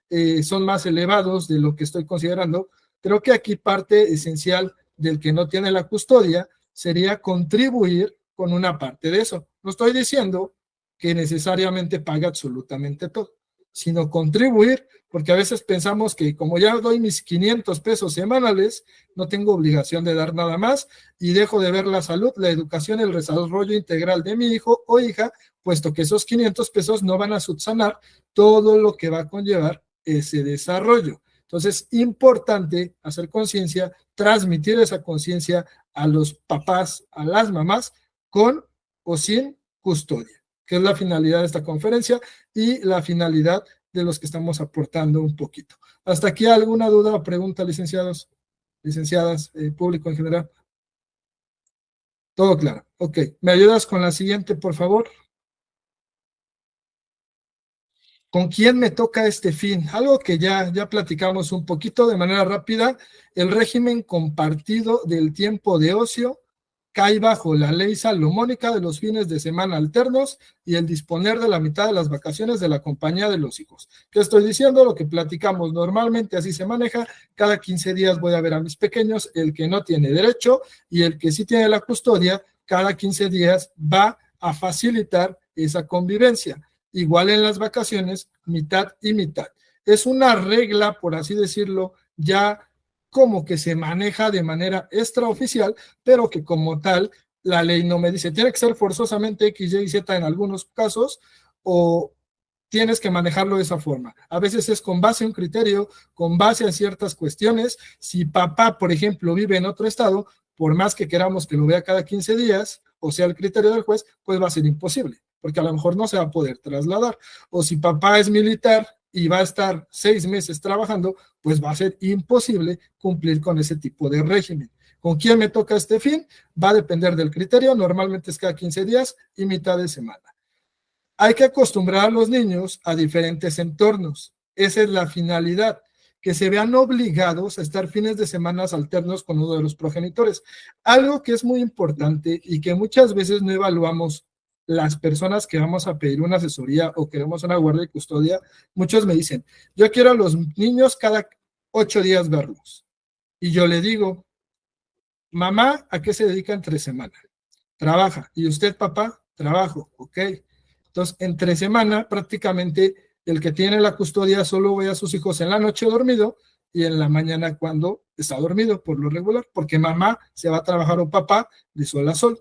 son más elevados de lo que estoy considerando, creo que aquí parte esencial del que no tiene la custodia sería contribuir con una parte de eso. No estoy diciendo que necesariamente pague absolutamente todo, sino contribuir, porque a veces pensamos que como ya doy mis 500 pesos semanales, no tengo obligación de dar nada más y dejo de ver la salud, la educación, el desarrollo integral de mi hijo o hija, puesto que esos 500 pesos no van a subsanar todo lo que va a conllevar ese desarrollo. Entonces, importante hacer conciencia, transmitir esa conciencia a los papás, a las mamás, con o sin custodia, que es la finalidad de esta conferencia y la finalidad de los que estamos aportando un poquito. ¿Hasta aquí alguna duda o pregunta, licenciados, licenciadas, público en general? Todo claro. Ok, ¿me ayudas con la siguiente, por favor? ¿Con quién me toca este fin? Algo que ya platicamos un poquito de manera rápida, el régimen compartido del tiempo de ocio cae bajo la ley salomónica de los fines de semana alternos y el disponer de la mitad de las vacaciones de la compañía de los hijos. ¿Qué estoy diciendo? Lo que platicamos normalmente, así se maneja. Cada 15 días voy a ver a mis pequeños, el que no tiene derecho y el que sí tiene la custodia, cada 15 días va a facilitar esa convivencia. Igual en las vacaciones, mitad y mitad. Es una regla, por así decirlo, ya como que se maneja de manera extraoficial, pero que como tal, la ley no me dice, tiene que ser forzosamente X, Y, Z en algunos casos, o tienes que manejarlo de esa forma. A veces es con base a un criterio, con base a ciertas cuestiones. Si papá, por ejemplo, vive en otro estado, por más que queramos que lo vea cada 15 días, o sea, el criterio del juez, pues va a ser imposible, porque a lo mejor no se va a poder trasladar. O si papá es militar y va a estar 6 meses trabajando, pues va a ser imposible cumplir con ese tipo de régimen. ¿Con quién me toca este fin? Va a depender del criterio, normalmente es cada 15 días y mitad de semana. Hay que acostumbrar a los niños a diferentes entornos. Esa es la finalidad, que se vean obligados a estar fines de semana alternos con uno de los progenitores. Algo que es muy importante y que muchas veces no evaluamos las personas que vamos a pedir una asesoría o queremos una guardia y custodia, muchos me dicen, yo quiero a los niños cada 8 días verlos. Y yo le digo, mamá, ¿a qué se dedica entre semana? Trabaja. ¿Y usted, papá? Trabajo. Ok. Entonces, entre semana, prácticamente el que tiene la custodia solo ve a sus hijos en la noche dormido y en la mañana cuando está dormido, por lo regular, porque mamá se va a trabajar o papá de sol a sol.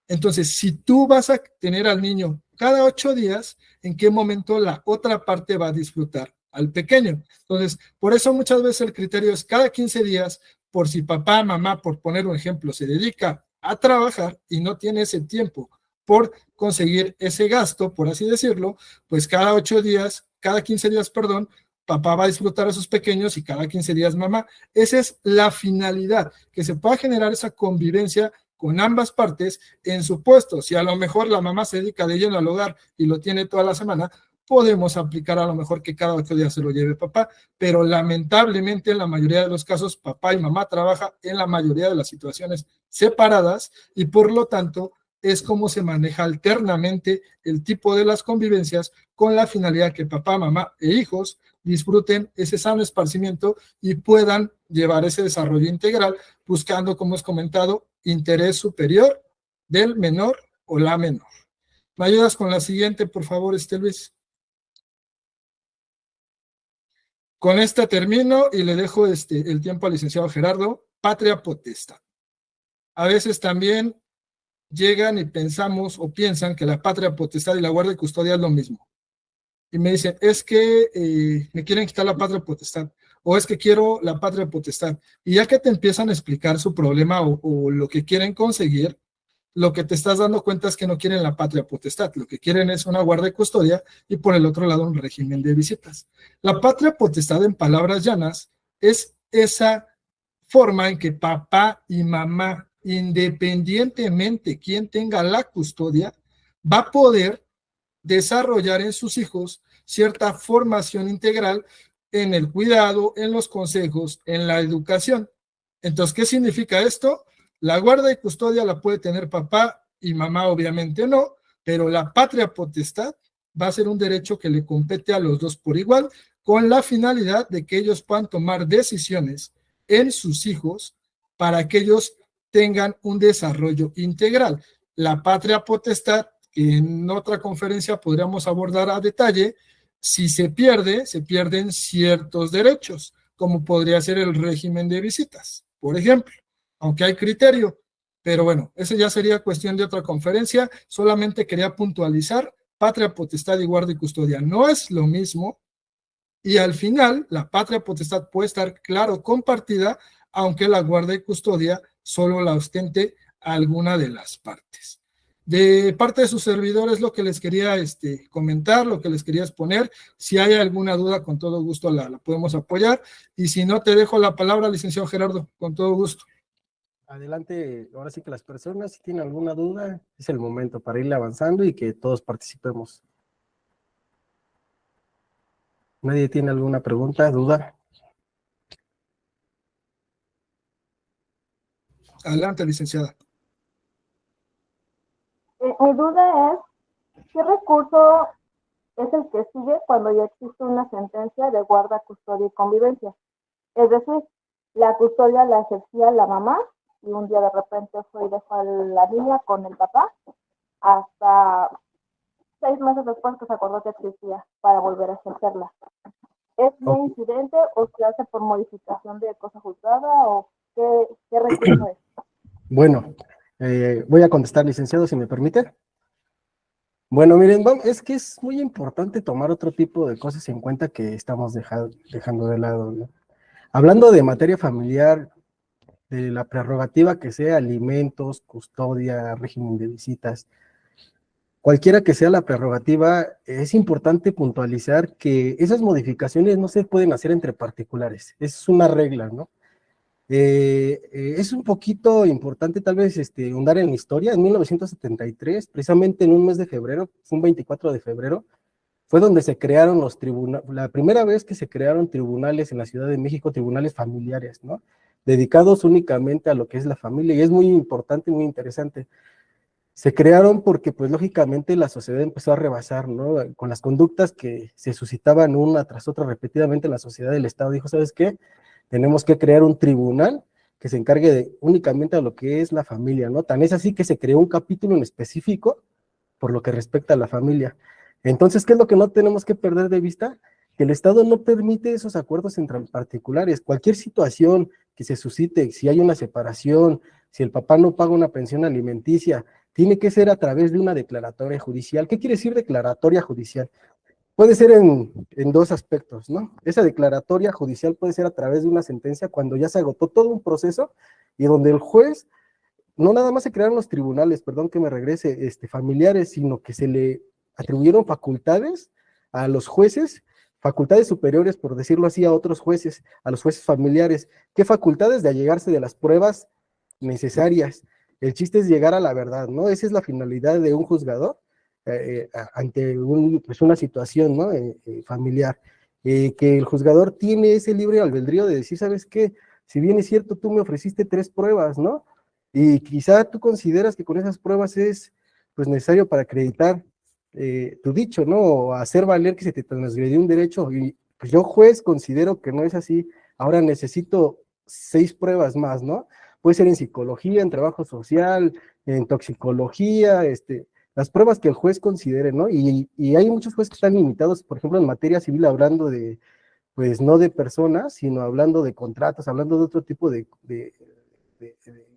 Entonces, si tú vas a tener al niño cada 8 días, ¿en qué momento la otra parte va a disfrutar al pequeño? Entonces, por eso muchas veces el criterio es cada 15 días, por si papá, mamá, por poner un ejemplo, se dedica a trabajar y no tiene ese tiempo por conseguir ese gasto, por así decirlo, pues cada 8 días, cada 15 días, perdón, papá va a disfrutar a sus pequeños y cada 15 días mamá. Esa es la finalidad, que se pueda generar esa convivencia con ambas partes en su puesto. Si a lo mejor la mamá se dedica de lleno al hogar y lo tiene toda la semana, podemos aplicar a lo mejor que cada 8 días se lo lleve papá, pero lamentablemente en la mayoría de los casos papá y mamá trabajan en la mayoría de las situaciones separadas y por lo tanto es como se maneja alternamente el tipo de las convivencias con la finalidad que papá, mamá e hijos disfruten ese sano esparcimiento y puedan llevar ese desarrollo integral buscando, como hemos comentado, interés superior del menor o la menor. ¿Me ayudas con la siguiente, por favor, Luis? Con esta termino y le dejo el tiempo al licenciado Gerardo. Patria potestad. A veces también llegan y pensamos o piensan que la patria potestad y la guardia y custodia es lo mismo. Y me dicen, es que me quieren quitar la patria potestad, o es que quiero la patria potestad. Y ya que te empiezan a explicar su problema o lo que quieren conseguir, lo que te estás dando cuenta es que no quieren la patria potestad, lo que quieren es una guardia y custodia y por el otro lado un régimen de visitas. La patria potestad, en palabras llanas, es esa forma en que papá y mamá, independientemente quién tenga la custodia, va a poder desarrollar en sus hijos cierta formación integral en el cuidado, en los consejos, en la educación. Entonces, ¿qué significa esto? La guardia y custodia la puede tener papá y mamá, obviamente no, pero la patria potestad va a ser un derecho que le compete a los dos por igual, con la finalidad de que ellos puedan tomar decisiones en sus hijos para que ellos tengan un desarrollo integral. La patria potestad, que en otra conferencia podríamos abordar a detalle, si se pierde, se pierden ciertos derechos, como podría ser el régimen de visitas, por ejemplo, aunque hay criterio, pero bueno, esa ya sería cuestión de otra conferencia. Solamente quería puntualizar, patria potestad y guardia y custodia no es lo mismo, y al final la patria potestad puede estar, claro, compartida, aunque la guardia y custodia solo la ostente alguna de las partes. De parte de sus servidores, lo que les quería comentar, lo que les quería exponer. Si hay alguna duda, con todo gusto la podemos apoyar. Y si no, te dejo la palabra, licenciado Gerardo, con todo gusto. Adelante, ahora sí que las personas, si tienen alguna duda, es el momento para irle avanzando y que todos participemos. ¿Nadie tiene alguna pregunta, duda? Adelante, licenciada. Mi duda es, ¿qué recurso es el que sigue cuando ya existe una sentencia de guarda, custodia y convivencia? Es decir, la custodia la ejercía la mamá y un día de repente fue y dejó a la niña con el papá hasta 6 meses después que se acordó que existía para volver a ejercerla. ¿Es un incidente o se hace por modificación de cosa juzgada o qué recurso es? Bueno, voy a contestar, licenciado, si me permite. Bueno, miren, es que es muy importante tomar otro tipo de cosas en cuenta que estamos dejando de lado, ¿no? Hablando de materia familiar, de la prerrogativa que sea alimentos, custodia, régimen de visitas, cualquiera que sea la prerrogativa, es importante puntualizar que esas modificaciones no se pueden hacer entre particulares, es una regla, ¿no? Es un poquito importante tal vez ahondar en la historia. En 1973, precisamente en un mes de febrero, fue un 24 de febrero, fue donde se crearon los tribunales, la primera vez que se crearon tribunales en la Ciudad de México, tribunales familiares, ¿no? Dedicados únicamente a lo que es la familia, y es muy importante y muy interesante. Se crearon porque, pues, lógicamente la sociedad empezó a rebasar, ¿no? Con las conductas que se suscitaban una tras otra repetidamente, la sociedad del Estado dijo, ¿sabes qué? Tenemos que crear un tribunal que se encargue de únicamente a lo que es la familia, ¿no? Tan es así que se creó un capítulo en específico por lo que respecta a la familia. Entonces, ¿qué es lo que no tenemos que perder de vista? Que el Estado no permite esos acuerdos entre particulares. Cualquier situación que se suscite, si hay una separación, si el papá no paga una pensión alimenticia, tiene que ser a través de una declaratoria judicial. ¿Qué quiere decir declaratoria judicial? Puede ser en dos aspectos, ¿no? Esa declaratoria judicial puede ser a través de una sentencia cuando ya se agotó todo un proceso y donde el juez, no nada más se crearon los tribunales, perdón que me regrese, familiares, sino que se le atribuyeron facultades a los jueces, facultades superiores, por decirlo así, a otros jueces, a los jueces familiares. ¿Qué facultades? De allegarse de las pruebas necesarias. El chiste es llegar a la verdad, ¿no? Esa es la finalidad de un juzgador ante pues una situación, ¿no? Familiar. Que el juzgador tiene ese libre albedrío de decir, ¿sabes qué? Si bien es cierto, tú me ofreciste 3 pruebas, ¿no? Y quizá tú consideras que con esas pruebas es, pues, necesario para acreditar tu dicho, ¿no? O hacer valer que se te transgredió un derecho. Y pues yo, juez, considero que no es así. Ahora necesito 6 pruebas más, ¿no? Puede ser en psicología, en trabajo social, en toxicología, las pruebas que el juez considere, ¿no? Y hay muchos jueces que están limitados, por ejemplo, en materia civil, hablando de, pues, no de personas, sino hablando de contratos, hablando de otro tipo de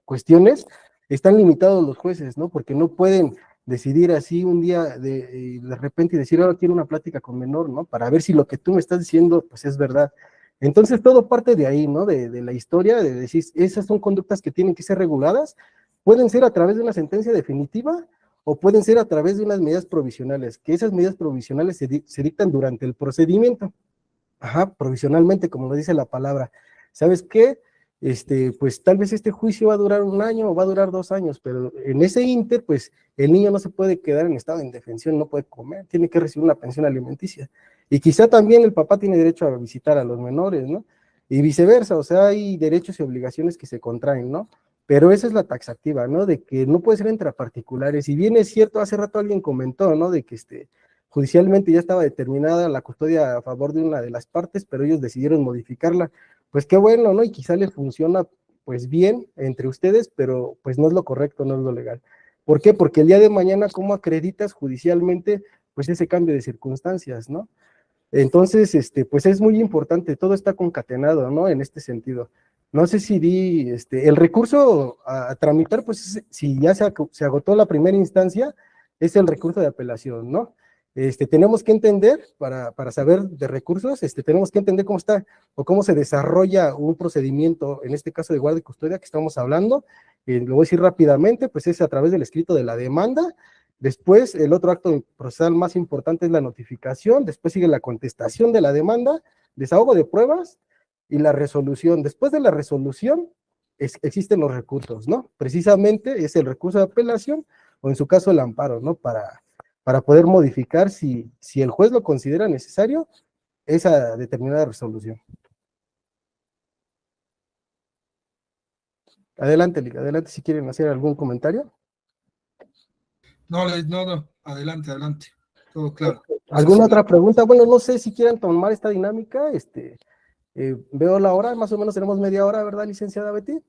cuestiones, están limitados los jueces, ¿no? Porque no pueden decidir así un día de repente y decir, ahora quiero una plática con menor, ¿no? Para ver si lo que tú me estás diciendo, pues, es verdad. Entonces, todo parte de ahí, ¿no? De la historia, de decir, esas son conductas que tienen que ser reguladas, pueden ser a través de una sentencia definitiva, o pueden ser a través de unas medidas provisionales, que esas medidas provisionales se dictan durante el procedimiento. Ajá, provisionalmente, como lo dice la palabra. ¿Sabes qué? Pues tal vez este juicio va a durar 1 año o va a durar 2 años, pero en ese inter, pues el niño no se puede quedar en estado de indefensión, no puede comer, tiene que recibir una pensión alimenticia. Y quizá también el papá tiene derecho a visitar a los menores, ¿no? Y viceversa, o sea, hay derechos y obligaciones que se contraen, ¿no? Pero esa es la taxativa, ¿no? De que no puede ser entre particulares. Y bien es cierto, hace rato alguien comentó, ¿no? De que judicialmente ya estaba determinada la custodia a favor de una de las partes, pero ellos decidieron modificarla. Pues qué bueno, ¿no? Y quizá le funciona, pues, bien entre ustedes, pero pues no es lo correcto, no es lo legal. ¿Por qué? Porque el día de mañana, ¿cómo acreditas judicialmente, pues, ese cambio de circunstancias, ¿no? Entonces, pues es muy importante, todo está concatenado, ¿no? En este sentido. No sé si el recurso a tramitar, pues, si ya se agotó la primera instancia, es el recurso de apelación, ¿no? Tenemos que entender, para saber de recursos, tenemos que entender cómo está o cómo se desarrolla un procedimiento, en este caso de guardia y custodia que estamos hablando. Lo voy a decir rápidamente, pues es a través del escrito de la demanda. Después, el otro acto procesal más importante es la notificación. Después sigue la contestación de la demanda, desahogo de pruebas y la resolución. Después de la resolución, existen los recursos, ¿no? Precisamente es el recurso de apelación o, en su caso, el amparo, ¿no? Para poder modificar, si el juez lo considera necesario, esa determinada resolución. Adelante, Lick, adelante si quieren hacer algún comentario. No, adelante, todo claro. ¿Alguna otra pregunta? Bueno, no sé si quieren tomar esta dinámica, veo la hora, más o menos tenemos media hora, ¿verdad, licenciada Betty?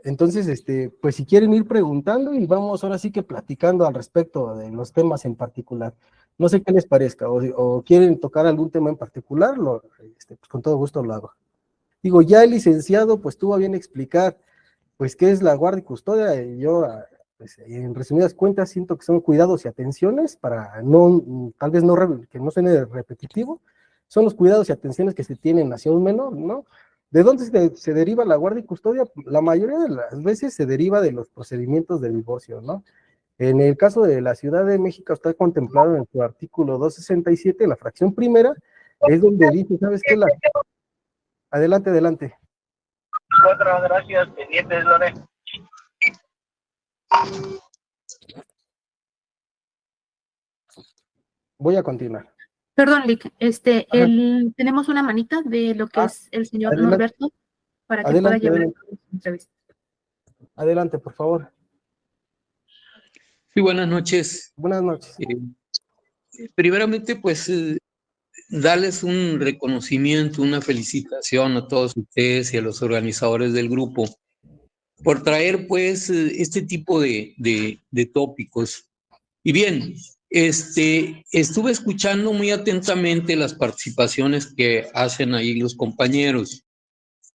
Entonces, pues si quieren ir preguntando y vamos ahora sí que platicando al respecto de los temas en particular. No sé qué les parezca, o quieren tocar algún tema en particular, pues con todo gusto lo hago. Digo, ya el licenciado pues tuvo a bien explicar pues qué es la guardia y custodia, y yo, pues, en resumidas cuentas, siento que son cuidados y atenciones para no, tal vez no, que no suene repetitivo, son los cuidados y atenciones que se tienen hacia un menor, ¿no? ¿De dónde se deriva la guardia y custodia? La mayoría de las veces se deriva de los procedimientos de divorcio, ¿no? En el caso de la Ciudad de México está contemplado en su artículo 267, la fracción primera, es donde dice, ¿sabes qué? Adelante. Gracias, pendientes, Lore. voy a continuar. Perdón, Lick, tenemos una manita de lo que es el señor adelante. Norberto para que Adelante, pueda llevar adelante. su entrevista. Adelante, por favor. Sí, buenas noches. Buenas noches. Primeramente, pues, darles un reconocimiento, una felicitación a todos ustedes y a los organizadores del grupo por traer, pues, este tipo de tópicos. Y bien, estuve escuchando muy atentamente las participaciones que hacen ahí los compañeros.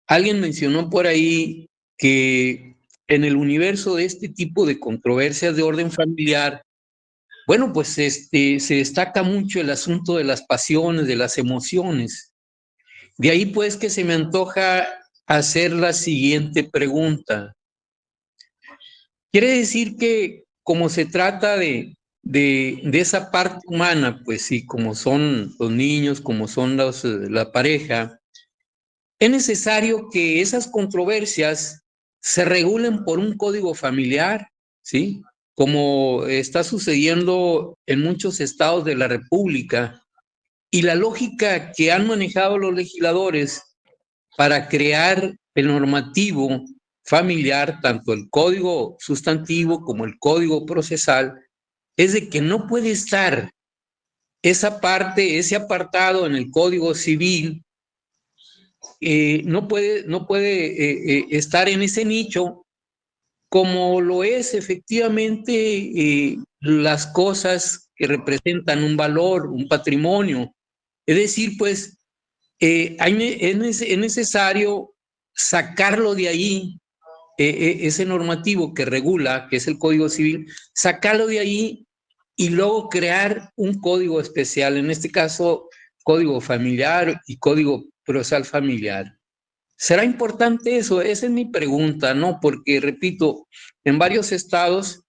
Alguien mencionó por ahí que en el universo de este tipo de controversias de orden familiar, bueno, pues se destaca mucho el asunto de las pasiones, de las emociones. De ahí pues que se me antoja hacer la siguiente pregunta. Quiere decir que como se trata de esa parte humana, pues sí, como son los niños, como son la pareja, es necesario que esas controversias se regulen por un código familiar, ¿sí? Como está sucediendo en muchos estados de la República, y la lógica que han manejado los legisladores para crear el normativo familiar, tanto el código sustantivo como el código procesal, es de que no puede estar esa parte, ese apartado en el Código Civil, no puede estar en ese nicho como lo es efectivamente las cosas que representan un valor, un patrimonio. Es decir, pues, es necesario sacarlo de ahí, ese normativo que regula, que es el Código Civil, sacarlo de ahí y luego crear un código especial, en este caso, código familiar y código procesal familiar. ¿Será importante eso? Esa es mi pregunta, ¿no? Porque, repito, en varios estados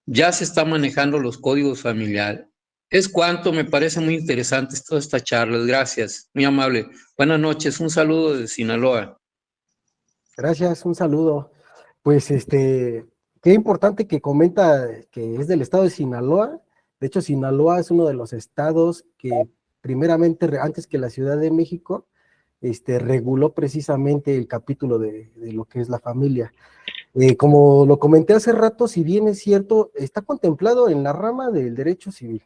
ya se están manejando los códigos familiares. Es cuanto, me parece muy interesante todas estas charlas. Gracias, muy amable. Buenas noches, un saludo de Sinaloa. Gracias, un saludo. Pues qué importante que comenta que es del estado de Sinaloa. De hecho, Sinaloa es uno de los estados que primeramente, antes que la Ciudad de México, reguló precisamente el capítulo de lo que es la familia. Como lo comenté hace rato, si bien es cierto, está contemplado en la rama del derecho civil,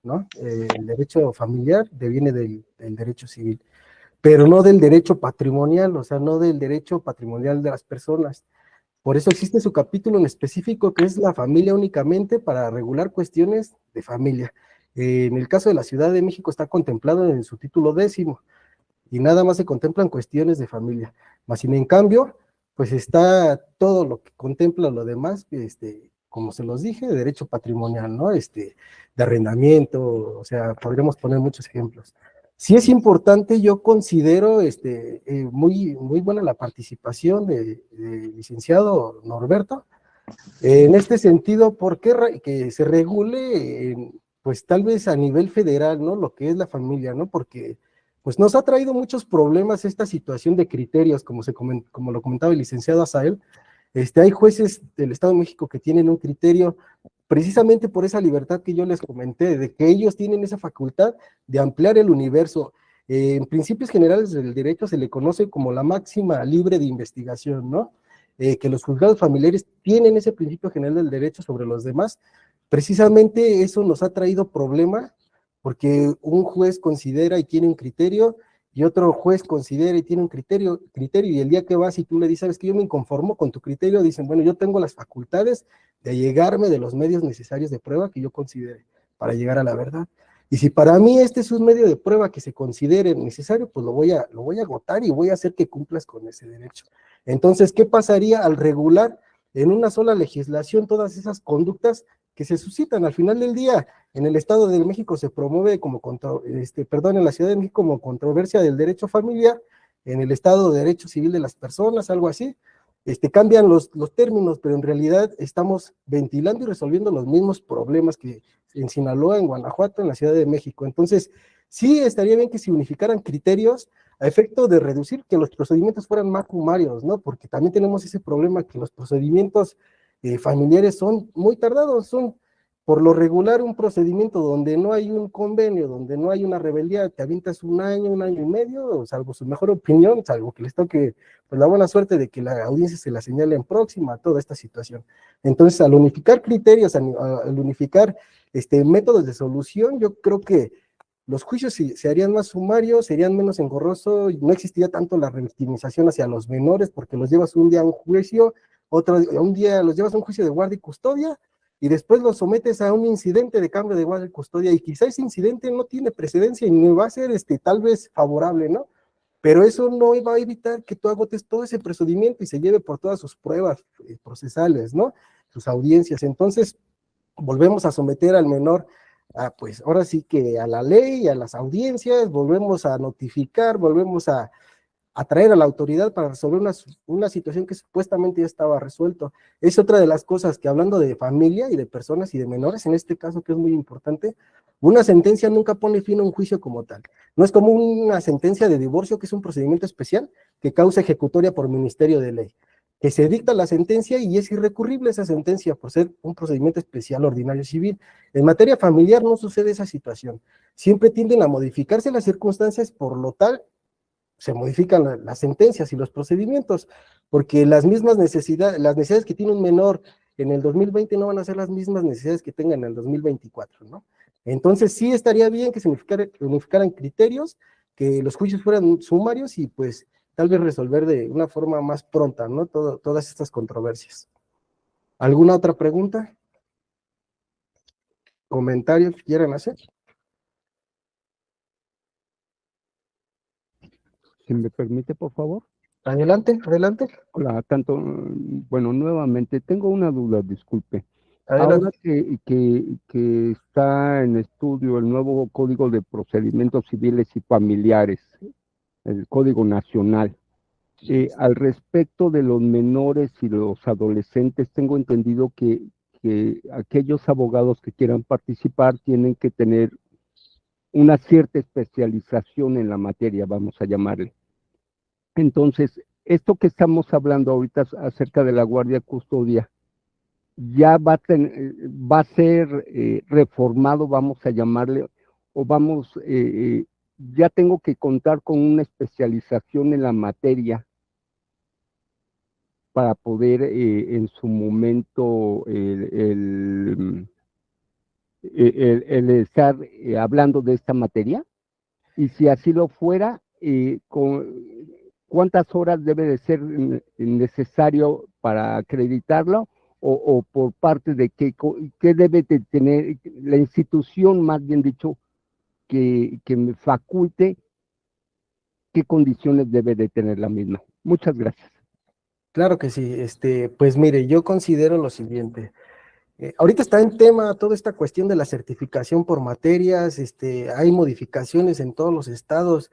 ¿no? El derecho familiar deviene del derecho civil, pero no del derecho patrimonial, o sea, no del derecho patrimonial de las personas. Por eso existe su capítulo en específico, que es la familia únicamente para regular cuestiones de familia. En el caso de la Ciudad de México está contemplado en su título 10º, y nada más se contemplan cuestiones de familia. Más sin en cambio, pues está todo lo que contempla lo demás, como se los dije, de derecho patrimonial, ¿no? De arrendamiento, o sea, podríamos poner muchos ejemplos. Sí es importante, yo considero muy, muy buena la participación del licenciado Norberto, en este sentido, ¿por qué que se regule, pues tal vez a nivel federal, ¿no? Lo que es la familia, ¿no? Porque pues nos ha traído muchos problemas esta situación de criterios, como lo comentaba el licenciado Asael. Hay jueces del Estado de México que tienen un criterio precisamente por esa libertad que yo les comenté, de que ellos tienen esa facultad de ampliar el universo. En principios generales del derecho se le conoce como la máxima libre de investigación, ¿no? Que los juzgados familiares tienen ese principio general del derecho sobre los demás. Precisamente eso nos ha traído problema, porque un juez considera y tiene un criterio, y otro juez considera y tiene un criterio, y el día que vas y tú le dices, sabes que yo me inconformo con tu criterio, dicen, bueno, yo tengo las facultades de llegarme de los medios necesarios de prueba que yo considere para llegar a la verdad. Y si para mí este es un medio de prueba que se considere necesario, pues lo voy a agotar y voy a hacer que cumplas con ese derecho. Entonces, ¿qué pasaría al regular en una sola legislación todas esas conductas que se suscitan? Al final del día, en el Estado de México se promueve en la Ciudad de México como controversia del derecho familiar, en el Estado de Derecho Civil de las Personas, algo así. Cambian los términos, pero en realidad estamos ventilando y resolviendo los mismos problemas que en Sinaloa, en Guanajuato, en la Ciudad de México. Entonces, sí estaría bien que se unificaran criterios a efecto de reducir que los procedimientos fueran más sumarios, ¿no? Porque también tenemos ese problema que los procedimientos familiares son muy tardados, son por lo regular un procedimiento donde no hay un convenio, donde no hay una rebeldía, te avientas un año y medio, salvo su mejor opinión, salvo que les toque pues, la buena suerte de que la audiencia se la señale en próxima a toda esta situación. Entonces, al unificar criterios, al unificar métodos de solución, yo creo que los juicios se harían más sumarios, serían menos engorrosos, no existiría tanto la revictimización hacia los menores, porque los llevas un día a un juicio, un día los llevas a un juicio de guardia y custodia, y después los sometes a un incidente de cambio de guardia y custodia, y quizá ese incidente no tiene precedencia y no va a ser tal vez favorable, ¿no? Pero eso no va a evitar que tú agotes todo ese procedimiento y se lleve por todas sus pruebas procesales, ¿no? Sus audiencias. Entonces, volvemos a someter al menor pues ahora sí que a la ley, a las audiencias, volvemos a notificar, volvemos a traer a la autoridad para resolver una situación que supuestamente ya estaba resuelto. Es otra de las cosas que, hablando de familia y de personas y de menores, en este caso que es muy importante, una sentencia nunca pone fin a un juicio como tal. No es como una sentencia de divorcio, que es un procedimiento especial que causa ejecutoria por ministerio de ley, que se dicta la sentencia y es irrecurrible esa sentencia por ser un procedimiento especial ordinario civil. En materia familiar no sucede esa situación. Siempre tienden a modificarse las circunstancias, por lo tal se modifican las sentencias y los procedimientos, porque las necesidades que tiene un menor en el 2020 no van a ser las mismas necesidades que tenga en el 2024, ¿no? Entonces sí estaría bien que se unificaran criterios, que los juicios fueran sumarios y pues tal vez resolver de una forma más pronta, ¿no? Todas estas controversias. ¿Alguna otra pregunta? ¿Comentario que quieran hacer? Si me permite, por favor. Adelante, adelante. Hola, bueno, nuevamente, tengo una duda, disculpe. Adelante. Ahora que está en estudio el nuevo Código de Procedimientos Civiles y Familiares, el Código Nacional, al respecto de los menores y los adolescentes, tengo entendido que aquellos abogados que quieran participar tienen que tener una cierta especialización en la materia, vamos a llamarle. Entonces, esto que estamos hablando ahorita acerca de la guardia custodia, ya va a ser reformado, vamos a llamarle, o ya tengo que contar con una especialización en la materia para poder en su momento el estar hablando de esta materia. Y si así lo fuera, ¿cuántas horas debe de ser necesario para acreditarlo? O por parte de qué debe de tener la institución, más bien dicho, que me faculte, qué condiciones debe de tener la misma. Muchas gracias. Claro que sí, pues mire, yo considero lo siguiente. Ahorita está en tema toda esta cuestión de la certificación por materias, hay modificaciones en todos los estados,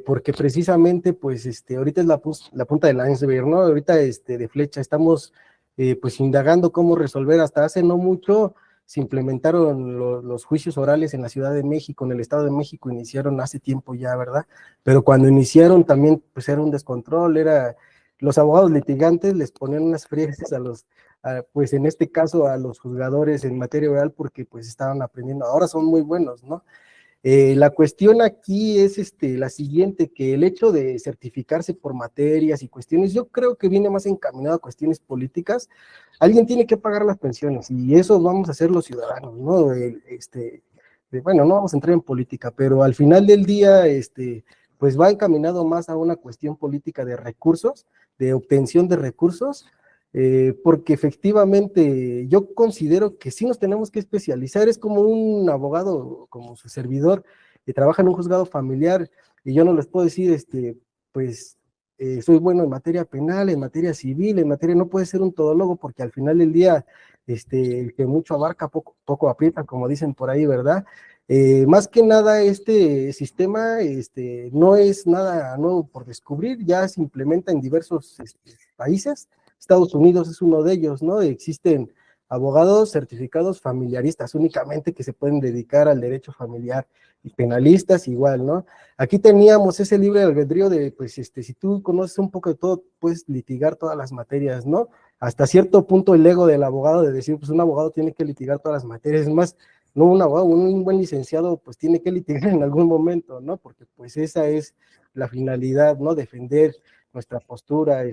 porque precisamente, pues, ahorita es la punta del iceberg, ¿no? Ahorita, de flecha, estamos, pues, indagando cómo resolver. Hasta hace no mucho se implementaron los juicios orales en la Ciudad de México, en el Estado de México, iniciaron hace tiempo ya, ¿verdad? Pero cuando iniciaron también, pues, era un descontrol, los abogados litigantes les ponían unas friegas pues en este caso a los juzgadores en materia oral, porque pues estaban aprendiendo, ahora son muy buenos, ¿no? La cuestión aquí es la siguiente, que el hecho de certificarse por materias y cuestiones, yo creo que viene más encaminado a cuestiones políticas. Alguien tiene que pagar las pensiones, y eso vamos a hacer los ciudadanos, ¿no? Bueno, no vamos a entrar en política, pero al final del día, pues va encaminado más a una cuestión política de recursos, de obtención de recursos, porque efectivamente yo considero que sí nos tenemos que especializar. Es como un abogado, como su servidor, que trabaja en un juzgado familiar, y yo no les puedo decir, pues, soy bueno en materia penal, en materia civil, no puede ser un todólogo, porque al final del día, el que mucho abarca, poco aprieta, como dicen por ahí, ¿verdad? Más que nada, este sistema no es nada nuevo por descubrir, ya se implementa en diversos países. Estados Unidos es uno de ellos, ¿no? Existen abogados certificados familiaristas únicamente que se pueden dedicar al derecho familiar, y penalistas igual, ¿no? Aquí teníamos ese libre albedrío de, pues, si tú conoces un poco de todo, puedes litigar todas las materias, ¿no? Hasta cierto punto el ego del abogado de decir, pues un abogado tiene que litigar todas las materias, es más, no un abogado, un buen licenciado, pues tiene que litigar en algún momento, ¿no? Porque pues esa es la finalidad, ¿no? Defender nuestra postura,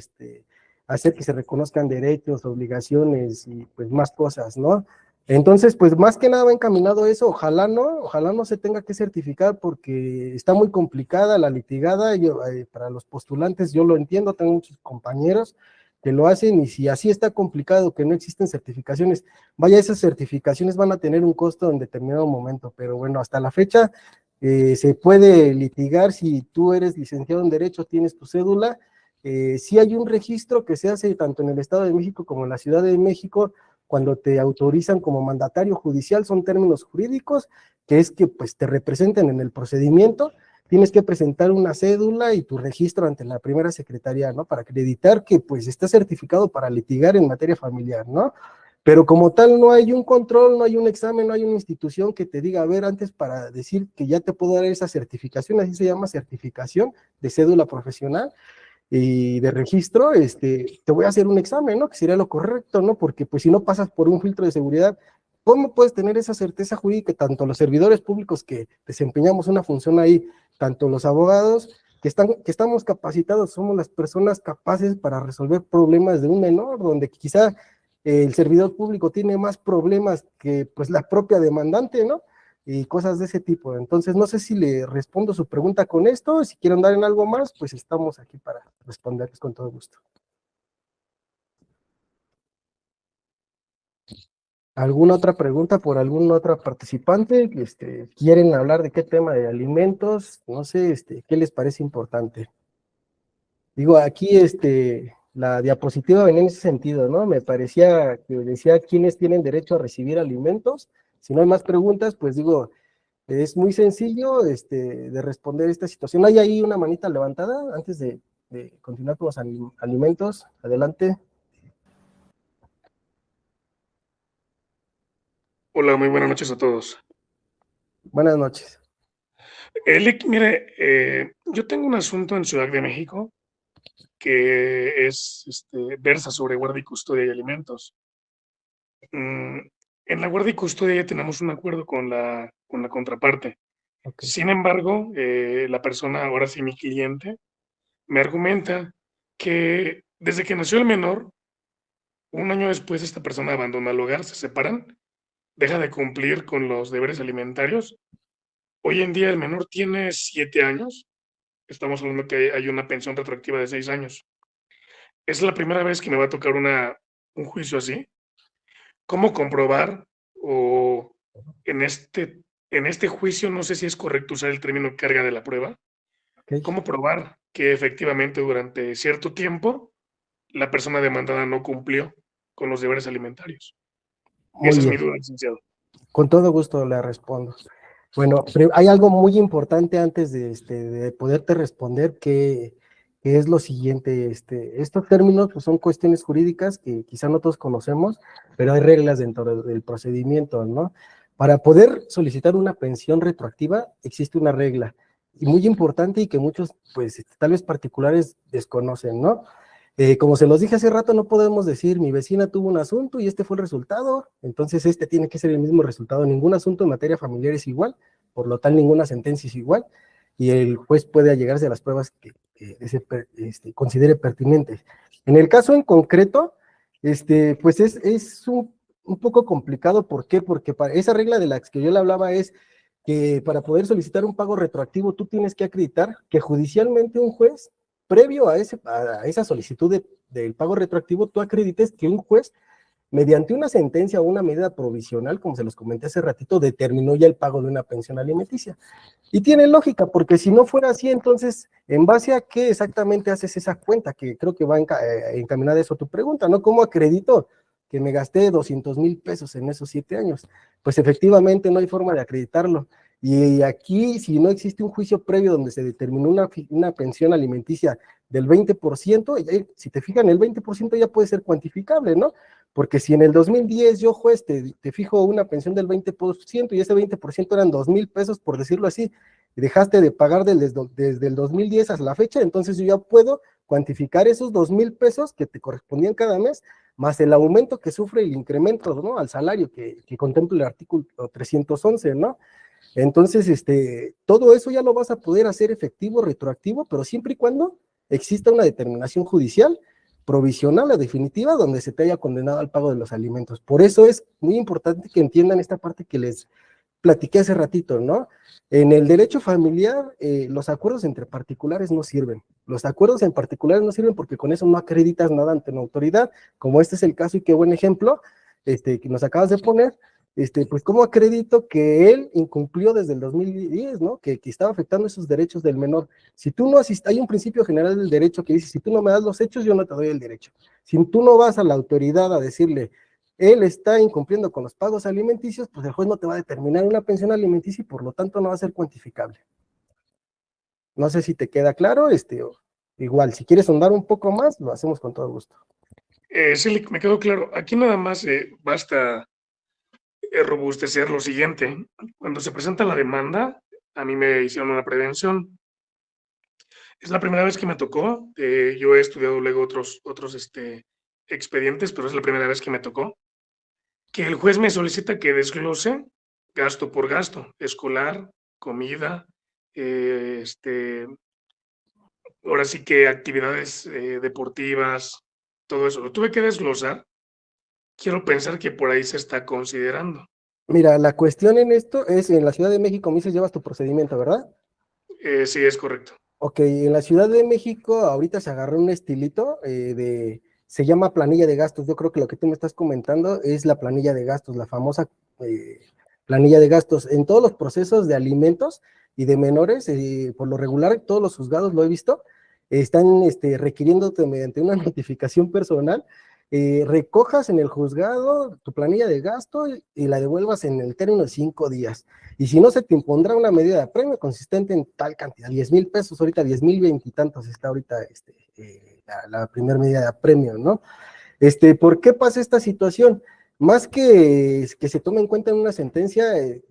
hacer que se reconozcan derechos, obligaciones y pues más cosas, ¿no? Entonces, pues más que nada va encaminado eso, ojalá no se tenga que certificar porque está muy complicada la litigada, para los postulantes yo lo entiendo, tengo muchos compañeros que lo hacen y si así está complicado que no existen certificaciones, vaya, esas certificaciones van a tener un costo en determinado momento, pero bueno, hasta la fecha se puede litigar si tú eres licenciado en Derecho, tienes tu cédula, sí hay un registro que se hace tanto en el Estado de México como en la Ciudad de México, cuando te autorizan como mandatario judicial, son términos jurídicos, que es que pues te representen en el procedimiento, tienes que presentar una cédula y tu registro ante la primera secretaría, ¿no? Para acreditar que pues estás certificado para litigar en materia familiar, ¿no? Pero como tal no hay un control, no hay un examen, no hay una institución que te diga, a ver, antes para decir que ya te puedo dar esa certificación, así se llama certificación de cédula profesional, y de registro, te voy a hacer un examen, ¿no? Que sería lo correcto, ¿no? Porque pues si no pasas por un filtro de seguridad, ¿cómo puedes tener esa certeza jurídica? Tanto los servidores públicos que desempeñamos una función ahí, tanto los abogados que estamos capacitados, somos las personas capaces para resolver problemas de un menor, donde quizá el servidor público tiene más problemas que pues la propia demandante, ¿no? Y cosas de ese tipo. Entonces, no sé si le respondo su pregunta con esto, si quieren dar en algo más, pues estamos aquí para responderles con todo gusto. ¿Alguna otra pregunta por algún otro participante? ¿Quieren hablar de qué tema de alimentos? No sé, ¿qué les parece importante? Digo, aquí, la diapositiva venía en ese sentido, ¿no? Me parecía que decía quiénes tienen derecho a recibir alimentos. Si no hay más preguntas, pues digo, es muy sencillo de responder esta situación. ¿Hay ahí una manita levantada antes de continuar con los alimentos? Adelante. Hola, muy buenas noches a todos. Buenas noches. Mire, yo tengo un asunto en Ciudad de México que versa sobre guardia y custodia y alimentos. En la guardia y custodia ya tenemos un acuerdo con la contraparte. Okay. Sin embargo, la persona, ahora sí mi cliente, me argumenta que desde que nació el menor, un año después esta persona abandona el hogar, se separan, deja de cumplir con los deberes alimentarios. Hoy en día el menor tiene 7 años, estamos hablando que hay una pensión retroactiva de 6 años. Es la primera vez que me va a tocar un juicio así. ¿Cómo comprobar o en este juicio, no sé si es correcto usar el término carga de la prueba? Okay. ¿Cómo probar que efectivamente durante cierto tiempo la persona demandada no cumplió con los deberes alimentarios? Esa es mi duda, licenciado. Con todo gusto le respondo. Bueno, hay algo muy importante antes de poderte responder, que es lo siguiente. Estos términos pues, son cuestiones jurídicas que quizá no todos conocemos, pero hay reglas dentro del procedimiento, ¿no? Para poder solicitar una pensión retroactiva existe una regla, y muy importante y que muchos, pues, tal vez particulares desconocen, ¿no? Como se los dije hace rato, no podemos decir mi vecina tuvo un asunto y este fue el resultado, entonces tiene que ser el mismo resultado. Ningún asunto en materia familiar es igual, por lo tal ninguna sentencia es igual, y el juez puede allegarse a las pruebas que considere pertinentes. En el caso en concreto, pues es un poco complicado. ¿Por qué? Porque para esa regla de la que yo le hablaba es que para poder solicitar un pago retroactivo tú tienes que acreditar que judicialmente un juez, previo a esa solicitud del pago retroactivo, tú acredites que un juez, mediante una sentencia o una medida provisional, como se los comenté hace ratito, determinó ya el pago de una pensión alimenticia. Y tiene lógica, porque si no fuera así, entonces, ¿en base a qué exactamente haces esa cuenta? Que creo que va encaminada eso tu pregunta, ¿no? ¿Cómo acredito que me gasté 200,000 pesos en esos 7 años? Pues efectivamente no hay forma de acreditarlo. Y aquí, si no existe un juicio previo donde se determinó una pensión alimenticia del 20%, si te fijan, el 20% ya puede ser cuantificable, ¿no? Porque si en el 2010 yo, juez, te fijo una pensión del 20% y ese 20% eran 2,000 pesos, por decirlo así, y dejaste de pagar desde el 2010 hasta la fecha, entonces yo ya puedo cuantificar esos 2,000 pesos que te correspondían cada mes, más el aumento que sufre el incremento, ¿no?, al salario que contempla el artículo 311, ¿no? Entonces, todo eso ya lo vas a poder hacer efectivo, retroactivo, pero siempre y cuando exista una determinación judicial provisional o definitiva donde se te haya condenado al pago de los alimentos. Por eso es muy importante que entiendan esta parte que les platiqué hace ratito, ¿no? En el derecho familiar, los acuerdos entre particulares no sirven. Los acuerdos en particulares no sirven porque con eso no acreditas nada ante una autoridad, como este es el caso y qué buen ejemplo que nos acabas de poner. Pues cómo acredito que él incumplió desde el 2010, ¿no? Que estaba afectando esos derechos del menor. Si tú no asistes, hay un principio general del derecho que dice, si tú no me das los hechos, yo no te doy el derecho. Si tú no vas a la autoridad a decirle, él está incumpliendo con los pagos alimenticios, pues el juez no te va a determinar una pensión alimenticia y por lo tanto no va a ser cuantificable. No sé si te queda claro, igual, si quieres ahondar un poco más, lo hacemos con todo gusto. Sí, me quedó claro. Aquí nada más basta robustecer lo siguiente. Cuando se presenta la demanda, a mí me hicieron una prevención. Es la primera vez que me tocó. Yo he estudiado luego otros expedientes, pero es la primera vez que me tocó. Que el juez me solicita que desglose gasto por gasto, escolar, comida, ahora sí que actividades deportivas, todo eso. Lo tuve que desglosar. Quiero pensar que por ahí se está considerando. Mira, la cuestión en esto es, en la Ciudad de México, me dices, llevas tu procedimiento, ¿verdad? Sí, es correcto. Ok, en la Ciudad de México ahorita se agarró un estilito se llama planilla de gastos. Yo creo que lo que tú me estás comentando es la planilla de gastos, la famosa planilla de gastos. En todos los procesos de alimentos y de menores, por lo regular, todos los juzgados, lo he visto, están requiriéndote mediante una notificación personal, recojas en el juzgado tu planilla de gasto y la devuelvas en el término de 5 días. Y si no, se te impondrá una medida de apremio consistente en tal cantidad, 10,000 pesos, ahorita 10,020 y tantos está ahorita la primera medida de apremio, ¿no? ¿Por qué pasa esta situación? Más que se tome en cuenta en una sentencia,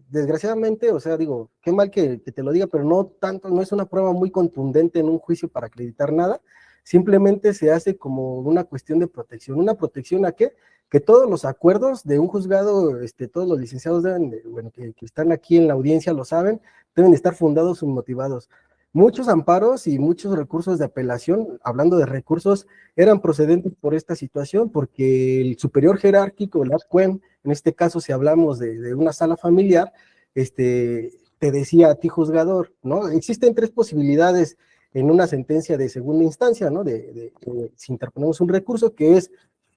desgraciadamente, o sea, digo, qué mal que te lo diga, pero no tanto, no es una prueba muy contundente en un juicio para acreditar nada, simplemente se hace como una cuestión de protección. ¿Una protección a qué? Que todos los acuerdos de un juzgado, todos los licenciados deben, bueno, que están aquí en la audiencia lo saben, deben estar fundados y motivados. Muchos amparos y muchos recursos de apelación, hablando de recursos, eran procedentes por esta situación, porque el superior jerárquico, el APCUEM, en este caso si hablamos de una sala familiar, te decía a ti juzgador, ¿no? Existen 3 posibilidades en una sentencia de segunda instancia, ¿no? Si interponemos un recurso, que es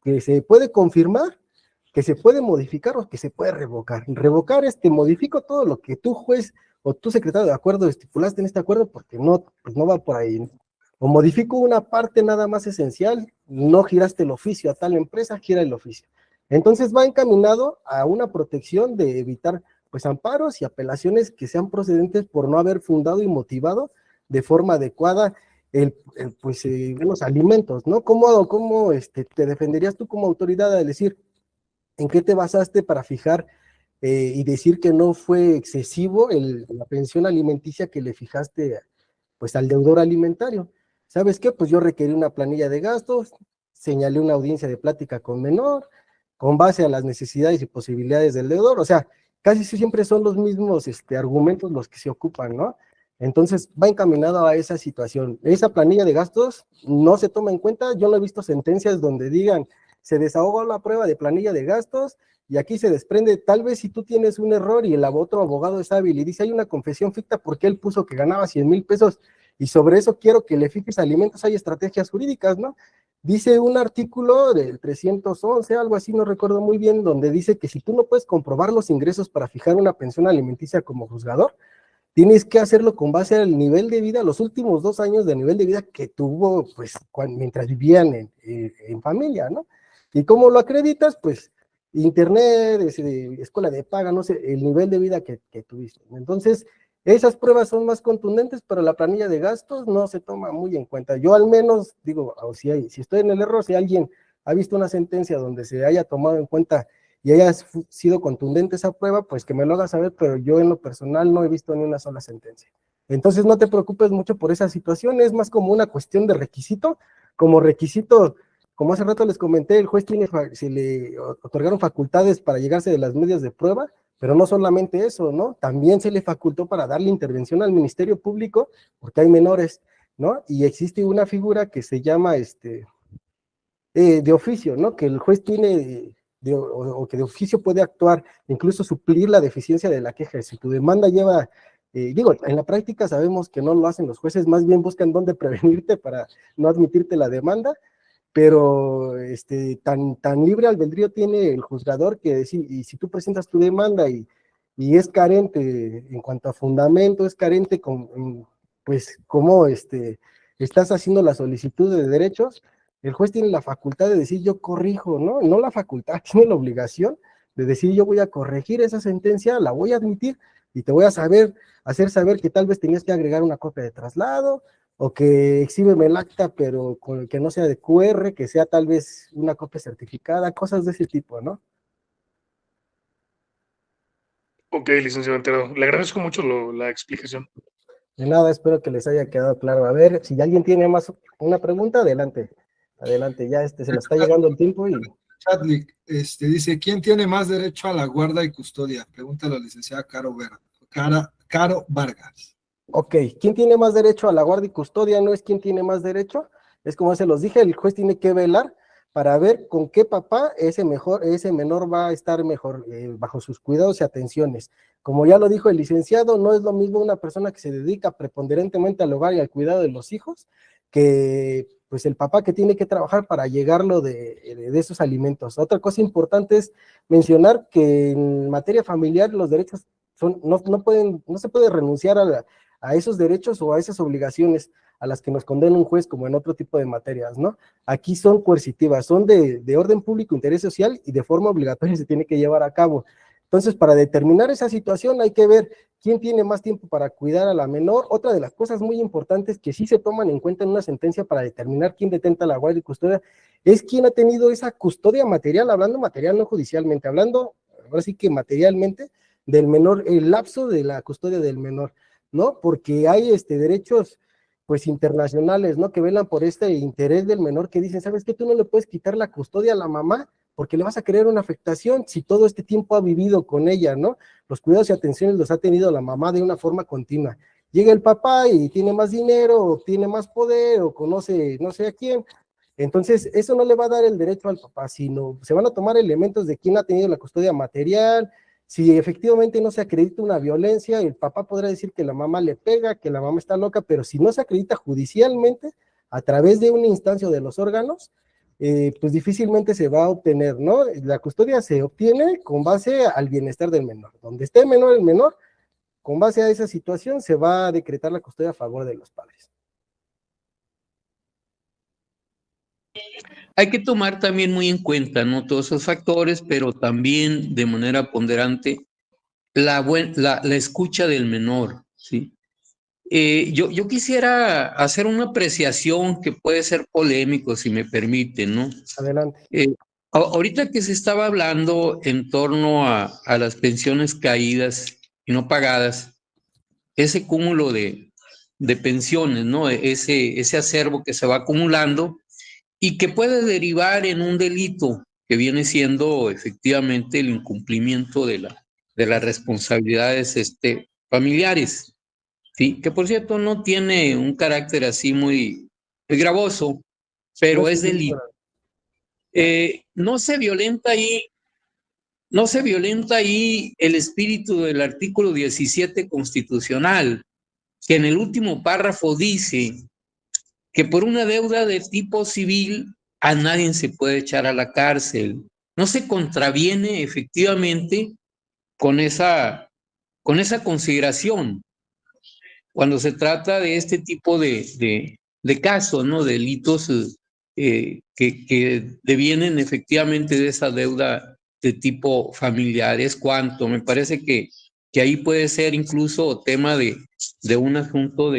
que se puede confirmar, que se puede modificar o que se puede revocar. Revocar es que modifico todo lo que tú, juez, o tú, secretario de acuerdo, estipulaste en este acuerdo porque no, pues no va por ahí. O modifico una parte nada más esencial, no giraste el oficio a tal empresa, gira el oficio. Entonces va encaminado a una protección de evitar pues amparos y apelaciones que sean procedentes por no haber fundado y motivado de forma adecuada los alimentos, ¿no? ¿Cómo te defenderías tú como autoridad al decir en qué te basaste para fijar y decir que no fue excesivo la pensión alimenticia que le fijaste pues al deudor alimentario? ¿Sabes qué? Pues yo requerí una planilla de gastos, señalé una audiencia de plática con menor, con base a las necesidades y posibilidades del deudor, o sea, casi siempre son los mismos argumentos los que se ocupan, ¿no? Entonces va encaminado a esa situación. Esa planilla de gastos no se toma en cuenta. Yo no he visto sentencias donde digan, se desahogó la prueba de planilla de gastos y aquí se desprende, tal vez si tú tienes un error y el otro abogado es hábil y dice, hay una confesión ficta porque él puso que ganaba 100,000 pesos y sobre eso quiero que le fijes alimentos, hay estrategias jurídicas, ¿no? Dice un artículo del 311, algo así, no recuerdo muy bien, donde dice que si tú no puedes comprobar los ingresos para fijar una pensión alimenticia como juzgador, tienes que hacerlo con base al nivel de vida, los últimos 2 años de nivel de vida que tuvo, pues, mientras vivían en familia, ¿no? ¿Y cómo lo acreditas? Pues, internet, escuela de paga, no sé, el nivel de vida que tuviste. Entonces, esas pruebas son más contundentes, pero la planilla de gastos no se toma muy en cuenta. Yo al menos, digo, si estoy en el error, si alguien ha visto una sentencia donde se haya tomado en cuenta y haya sido contundente esa prueba, pues que me lo haga saber, pero yo en lo personal no he visto ni una sola sentencia. Entonces no te preocupes mucho por esa situación, es más como una cuestión de requisito, como requisito, como hace rato les comenté, el juez se le otorgaron facultades para llegarse de las medias de prueba, pero no solamente eso, ¿no? También se le facultó para darle intervención al Ministerio Público, porque hay menores, ¿no? Y existe una figura que se llama de oficio, ¿no? Que el juez tiene, o que de oficio puede actuar, incluso suplir la deficiencia de la queja. Si tu demanda lleva, en la práctica sabemos que no lo hacen los jueces, más bien buscan dónde prevenirte para no admitirte la demanda, pero tan libre albedrío tiene el juzgador que decir, y si tú presentas tu demanda y es carente en cuanto a fundamento, es carente pues cómo estás haciendo la solicitud de derechos, el juez tiene la facultad de decir yo corrijo, ¿no? No la facultad, tiene la obligación de decir yo voy a corregir esa sentencia, la voy a admitir y te voy a hacer saber que tal vez tenías que agregar una copia de traslado, o que exhíbeme el acta, pero que no sea de QR, que sea tal vez una copia certificada, cosas de ese tipo, ¿no? Ok, licenciado Antero, le agradezco mucho la explicación. De nada, espero que les haya quedado claro. A ver, si alguien tiene más una pregunta, adelante. Adelante, ya se nos está llegando el tiempo y... Chadwick, dice, ¿quién tiene más derecho a la guarda y custodia? Pregunta la licenciada Caro Vargas. Ok, ¿quién tiene más derecho a la guardia y custodia? No es quién tiene más derecho, es como se los dije, el juez tiene que velar para ver con qué papá ese menor va a estar mejor, bajo sus cuidados y atenciones. Como ya lo dijo el licenciado, no es lo mismo una persona que se dedica preponderentemente al hogar y al cuidado de los hijos, que pues el papá que tiene que trabajar para llegarlo de esos alimentos. Otra cosa importante es mencionar que en materia familiar los derechos no se puede renunciar a esos derechos o a esas obligaciones a las que nos condena un juez como en otro tipo de materias, ¿no? Aquí son coercitivas, son de orden público, interés social y de forma obligatoria se tiene que llevar a cabo. Entonces, para determinar esa situación hay que ver quién tiene más tiempo para cuidar a la menor. Otra de las cosas muy importantes que sí se toman en cuenta en una sentencia para determinar quién detenta la guardia y custodia es quién ha tenido esa custodia material, hablando material, no judicialmente, hablando, ahora sí que materialmente, del menor, el lapso de la custodia del menor, ¿no? Porque hay derechos pues internacionales, ¿no? Que velan por este interés del menor, que dicen, ¿sabes qué? Tú no le puedes quitar la custodia a la mamá porque le vas a crear una afectación si todo este tiempo ha vivido con ella, ¿no? Los cuidados y atenciones los ha tenido la mamá de una forma continua. Llega el papá y tiene más dinero, o tiene más poder, o conoce no sé a quién. Entonces, eso no le va a dar el derecho al papá, sino se van a tomar elementos de quién ha tenido la custodia material. Si efectivamente no se acredita una violencia, el papá podrá decir que la mamá le pega, que la mamá está loca, pero si no se acredita judicialmente, a través de una instancia de los órganos, pues difícilmente se va a obtener, ¿no? La custodia se obtiene con base al bienestar del menor. Donde esté el menor, con base a esa situación, se va a decretar la custodia a favor de los padres. Hay que tomar también muy en cuenta, ¿no? Todos esos factores, pero también de manera ponderante la escucha del menor, ¿sí? Yo quisiera hacer una apreciación que puede ser polémico, si me permite, ¿no? Adelante. Ahorita que se estaba hablando en torno a las pensiones caídas y no pagadas, ese cúmulo de pensiones, ¿no? Ese acervo que se va acumulando y que puede derivar en un delito que viene siendo efectivamente el incumplimiento de las responsabilidades familiares, ¿sí? Que por cierto no tiene un carácter así muy gravoso, pero es delito. No se violenta ahí el espíritu del artículo 17 constitucional, que en el último párrafo dice que por una deuda de tipo civil a nadie se puede echar a la cárcel. No se contraviene efectivamente con esa consideración cuando se trata de este tipo de casos, ¿no? Delitos que devienen efectivamente de esa deuda de tipo familiar. Es cuanto, me parece que ahí puede ser incluso tema de un asunto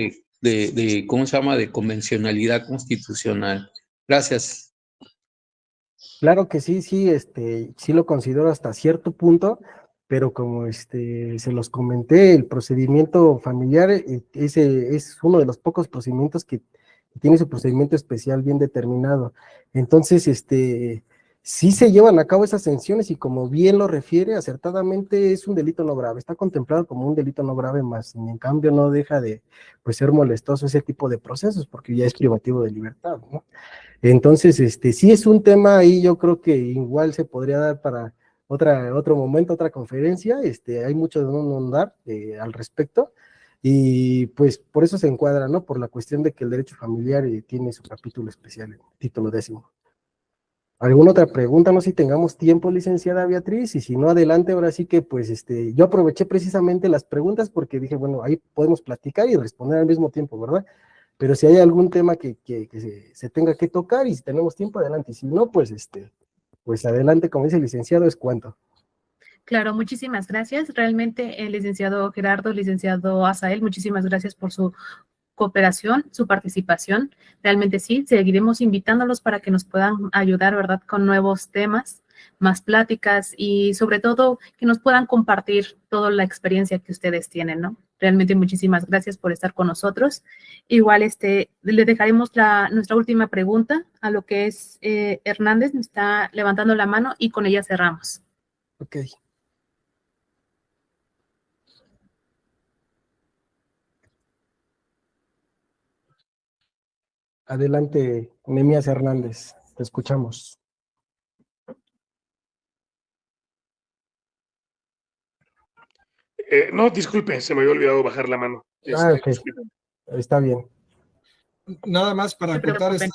¿cómo se llama?, de convencionalidad constitucional. Gracias. Claro que sí, sí, sí lo considero hasta cierto punto, pero como se los comenté, el procedimiento familiar, ese es uno de los pocos procedimientos que tiene su procedimiento especial bien determinado. Entonces, sí se llevan a cabo esas sanciones y como bien lo refiere acertadamente, es un delito no grave, está contemplado como un delito no grave, más en cambio no deja de pues ser molestoso ese tipo de procesos porque ya es privativo de libertad, ¿no? Entonces, sí es un tema ahí, yo creo que igual se podría dar para otro momento, otra conferencia, hay mucho de no dar al respecto, y pues por eso se encuadra, ¿no? Por la cuestión de que el derecho familiar tiene su capítulo especial, el título 10º. ¿Alguna otra pregunta? No sé si tengamos tiempo, licenciada Beatriz, y si no, adelante, ahora sí que pues yo aproveché precisamente las preguntas porque dije, bueno, ahí podemos platicar y responder al mismo tiempo, ¿verdad? Pero si hay algún tema que se tenga que tocar y si tenemos tiempo, adelante, y si no, pues pues adelante, como dice el licenciado, es cuanto. Claro, muchísimas gracias. Realmente, el licenciado Gerardo, licenciado Asael, muchísimas gracias por su cooperación, su participación. Realmente sí, seguiremos invitándolos para que nos puedan ayudar, ¿verdad?, con nuevos temas, más pláticas y sobre todo que nos puedan compartir toda la experiencia que ustedes tienen, ¿no? Realmente muchísimas gracias por estar con nosotros. Igual, le dejaremos nuestra última pregunta a lo que es Hernández, me está levantando la mano y con ella cerramos. Ok. Adelante, Nemías Hernández, te escuchamos. No, disculpe, se me había olvidado bajar la mano. Ok, Disculpe. está bien. Nada más para No se acotar, preocupen.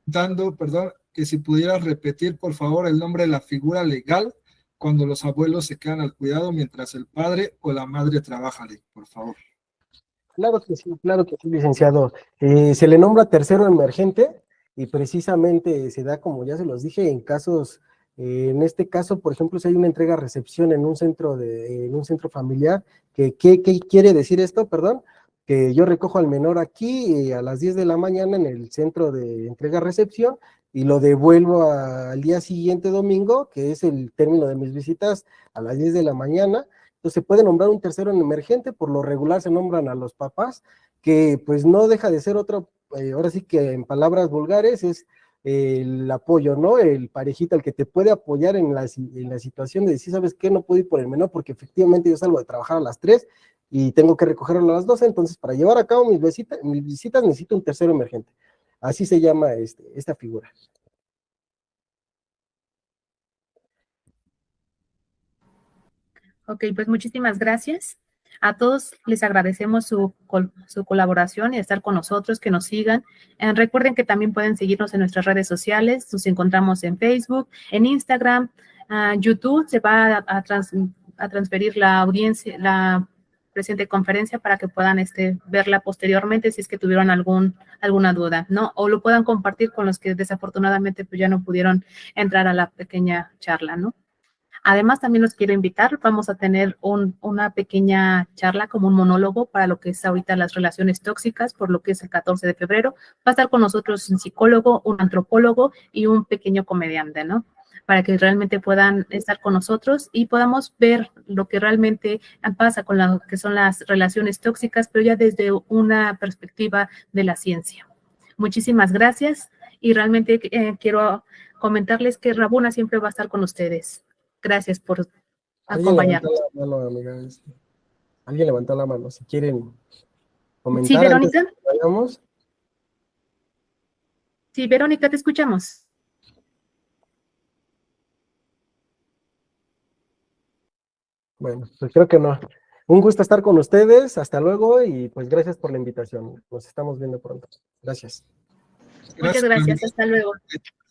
dando, perdón, que si pudieras repetir, por favor, el nombre de la figura legal cuando los abuelos se quedan al cuidado mientras el padre o la madre trabajan, por favor. Claro que sí, licenciado. Se le nombra tercero emergente y precisamente se da, como ya se los dije, en casos, en este caso, por ejemplo, si hay una entrega-recepción en un centro familiar, ¿qué quiere decir esto? Perdón, que yo recojo al menor aquí a las 10 de la mañana en el centro de entrega-recepción y lo devuelvo al día siguiente, domingo, que es el término de mis visitas, a las 10 de la mañana. Entonces se puede nombrar un tercero en emergente, por lo regular se nombran a los papás, que pues no deja de ser otro, ahora sí que en palabras vulgares es el apoyo, ¿no? El parejita, el que te puede apoyar en la situación de decir, ¿sabes qué? No puedo ir por el menor porque efectivamente yo salgo de trabajar a las 3 y tengo que recogerlo a las 12, entonces para llevar a cabo mis visitas necesito un tercero emergente. Así se llama esta figura. Ok, pues muchísimas gracias. A todos les agradecemos su colaboración y estar con nosotros, que nos sigan. Recuerden que también pueden seguirnos en nuestras redes sociales. Nos encontramos en Facebook, en Instagram, YouTube. Se va a transferir la audiencia, la presente conferencia para que puedan verla posteriormente si es que tuvieron alguna duda, ¿no? O lo puedan compartir con los que desafortunadamente pues ya no pudieron entrar a la pequeña charla, ¿no? Además, también los quiero invitar, vamos a tener una pequeña charla como un monólogo para lo que es ahorita las relaciones tóxicas, por lo que es el 14 de febrero. Va a estar con nosotros un psicólogo, un antropólogo y un pequeño comediante, ¿no? Para que realmente puedan estar con nosotros y podamos ver lo que realmente pasa con lo que son las relaciones tóxicas, pero ya desde una perspectiva de la ciencia. Muchísimas gracias y realmente quiero comentarles que Rabuna siempre va a estar con ustedes. Gracias por Alguien levantó acompañarnos. la mano, amiga. Alguien levantó la mano. Si quieren Sí, comentar antes de Verónica. que vayamos. Sí, Verónica, te escuchamos. Bueno, pues creo que no. Un gusto estar con ustedes. Hasta luego y pues gracias por la invitación. Nos estamos viendo pronto. Gracias. Muchas gracias. Hasta luego.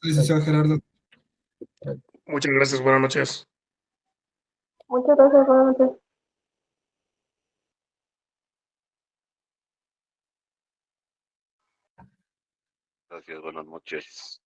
Licenciado Gerardo. Muchas gracias, buenas noches. Muchas gracias, buenas noches. Gracias, buenas noches.